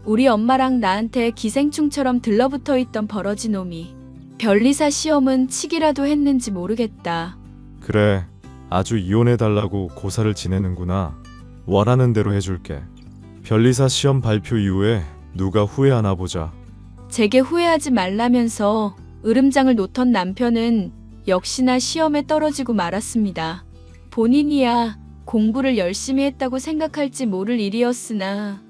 Speaker 7: 우리 엄마랑 나한테 기생충처럼 들러붙어 있던 버러지 놈이 변리사 시험은 치기라도 했는지 모르겠다.
Speaker 8: 그래, 아주 이혼해달라고 고사를 지내는구나. 원하는 대로 해줄게. 변리사 시험 발표 이후에 누가 후회하나 보자.
Speaker 7: 제게 후회하지 말라면서 으름장을 놓던 남편은 역시나 시험에 떨어지고 말았습니다. 본인이야 공부를 열심히 했다고 생각할지 모를 일이었으나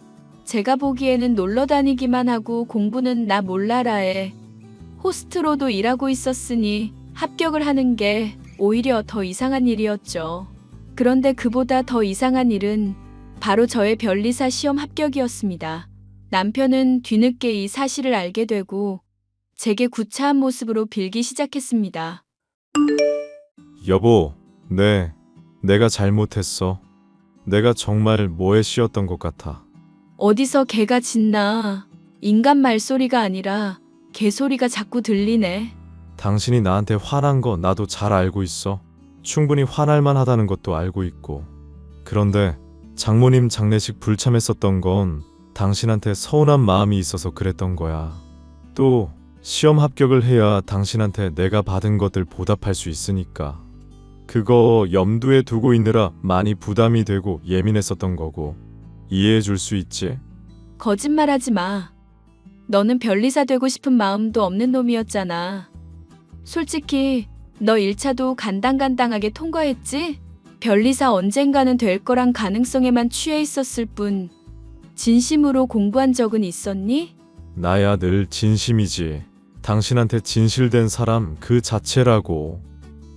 Speaker 7: 제가 보기에는 놀러 다니기만 하고 공부는 나 몰라라에 호스트로도 일하고 있었으니 합격을 하는 게 오히려 더 이상한 일이었죠. 그런데 그보다 더 이상한 일은 바로 저의 변리사 시험 합격이었습니다. 남편은 뒤늦게 이 사실을 알게 되고 제게 구차한 모습으로 빌기 시작했습니다.
Speaker 8: 여보, 내가 잘못했어. 내가 정말 뭐에 씌었던 것 같아.
Speaker 7: 어디서 개가 짖나. 인간 말소리가 아니라 개소리가 자꾸 들리네.
Speaker 8: 당신이 나한테 화난 거 나도 잘 알고 있어. 충분히 화날만 하다는 것도 알고 있고. 그런데 장모님 장례식 불참했었던 건 당신한테 서운한 마음이 있어서 그랬던 거야. 또 시험 합격을 해야 당신한테 내가 받은 것들 보답할 수 있으니까. 그거 염두에 두고 있느라 많이 부담이 되고 예민했었던 거고. 이해해 줄 수 있지?
Speaker 7: 거짓말하지 마. 너는 변리사 되고 싶은 마음도 없는 놈이었잖아. 솔직히 너 1차도 간당간당하게 통과했지? 변리사 언젠가는 될 거란 가능성에만 취해 있었을 뿐 진심으로 공부한 적은 있었니?
Speaker 8: 나야 늘 진심이지. 당신한테 진실된 사람 그 자체라고.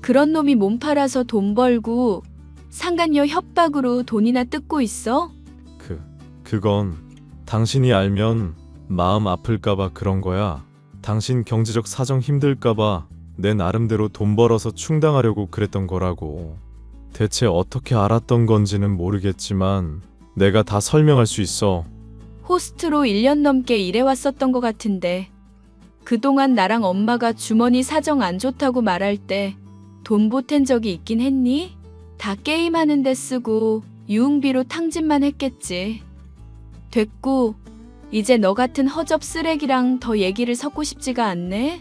Speaker 7: 그런 놈이 몸 팔아서 돈 벌고 상간녀 협박으로 돈이나 뜯고 있어?
Speaker 8: 그건 당신이 알면 마음 아플까봐 그런 거야. 당신 경제적 사정 힘들까봐 내 나름대로 돈 벌어서 충당하려고 그랬던 거라고. 대체 어떻게 알았던 건지는 모르겠지만 내가 다 설명할 수 있어.
Speaker 7: 호스트로 1년 넘게 일해왔었던 것 같은데 그동안 나랑 엄마가 주머니 사정 안 좋다고 말할 때 돈 보탠 적이 있긴 했니? 다 게임하는 데 쓰고 유흥비로 탕진만 했겠지. 됐고 이제 너 같은 허접 쓰레기랑 더 얘기를 섞고 싶지가 않네?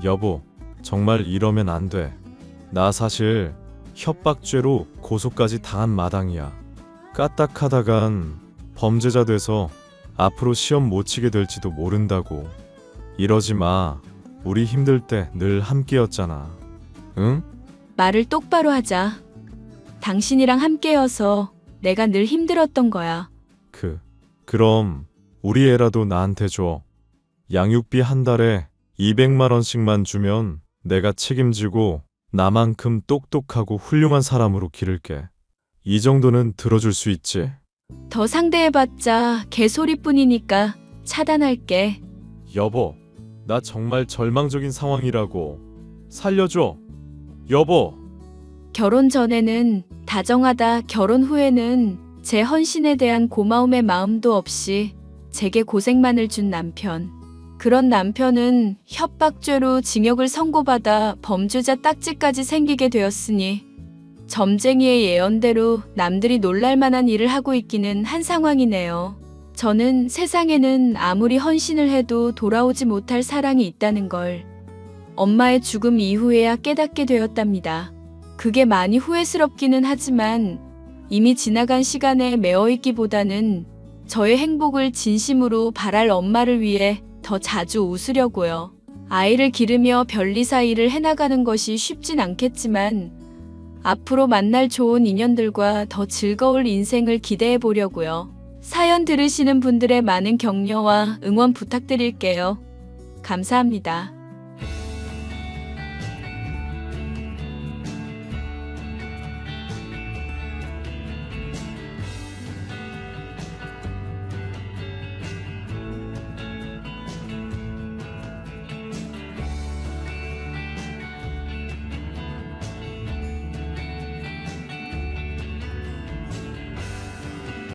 Speaker 8: 여보, 정말 이러면 안 돼. 나 사실 협박죄로 고소까지 당한 마당이야. 까딱하다간 범죄자 돼서 앞으로 시험 못 치게 될지도 모른다고. 이러지 마. 우리 힘들 때 늘 함께였잖아. 응?
Speaker 7: 말을 똑바로 하자. 당신이랑 함께여서 내가 늘 힘들었던 거야.
Speaker 8: 그럼 우리 애라도 나한테 줘. 양육비 한 달에 200만 원씩만 주면 내가 책임지고 나만큼 똑똑하고 훌륭한 사람으로 기를게. 이 정도는 들어줄 수 있지?
Speaker 7: 더 상대해봤자 개소리뿐이니까 차단할게.
Speaker 8: 여보, 나 정말 절망적인 상황이라고. 살려줘. 여보.
Speaker 7: 결혼 전에는 다정하다, 결혼 후에는 제 헌신에 대한 고마움의 마음도 없이 제게 고생만을 준 남편. 그런 남편은 협박죄로 징역을 선고받아 범죄자 딱지까지 생기게 되었으니 점쟁이의 예언대로 남들이 놀랄만한 일을 하고 있기는 한 상황이네요. 저는 세상에는 아무리 헌신을 해도 돌아오지 못할 사랑이 있다는 걸 엄마의 죽음 이후에야 깨닫게 되었답니다. 그게 많이 후회스럽기는 하지만 이미 지나간 시간에 매어있기보다는 저의 행복을 진심으로 바랄 엄마를 위해 더 자주 웃으려고요. 아이를 기르며 별리사 일을 해나가는 것이 쉽진 않겠지만 앞으로 만날 좋은 인연들과 더 즐거울 인생을 기대해 보려고요. 사연 들으시는 분들의 많은 격려와 응원 부탁드릴게요. 감사합니다.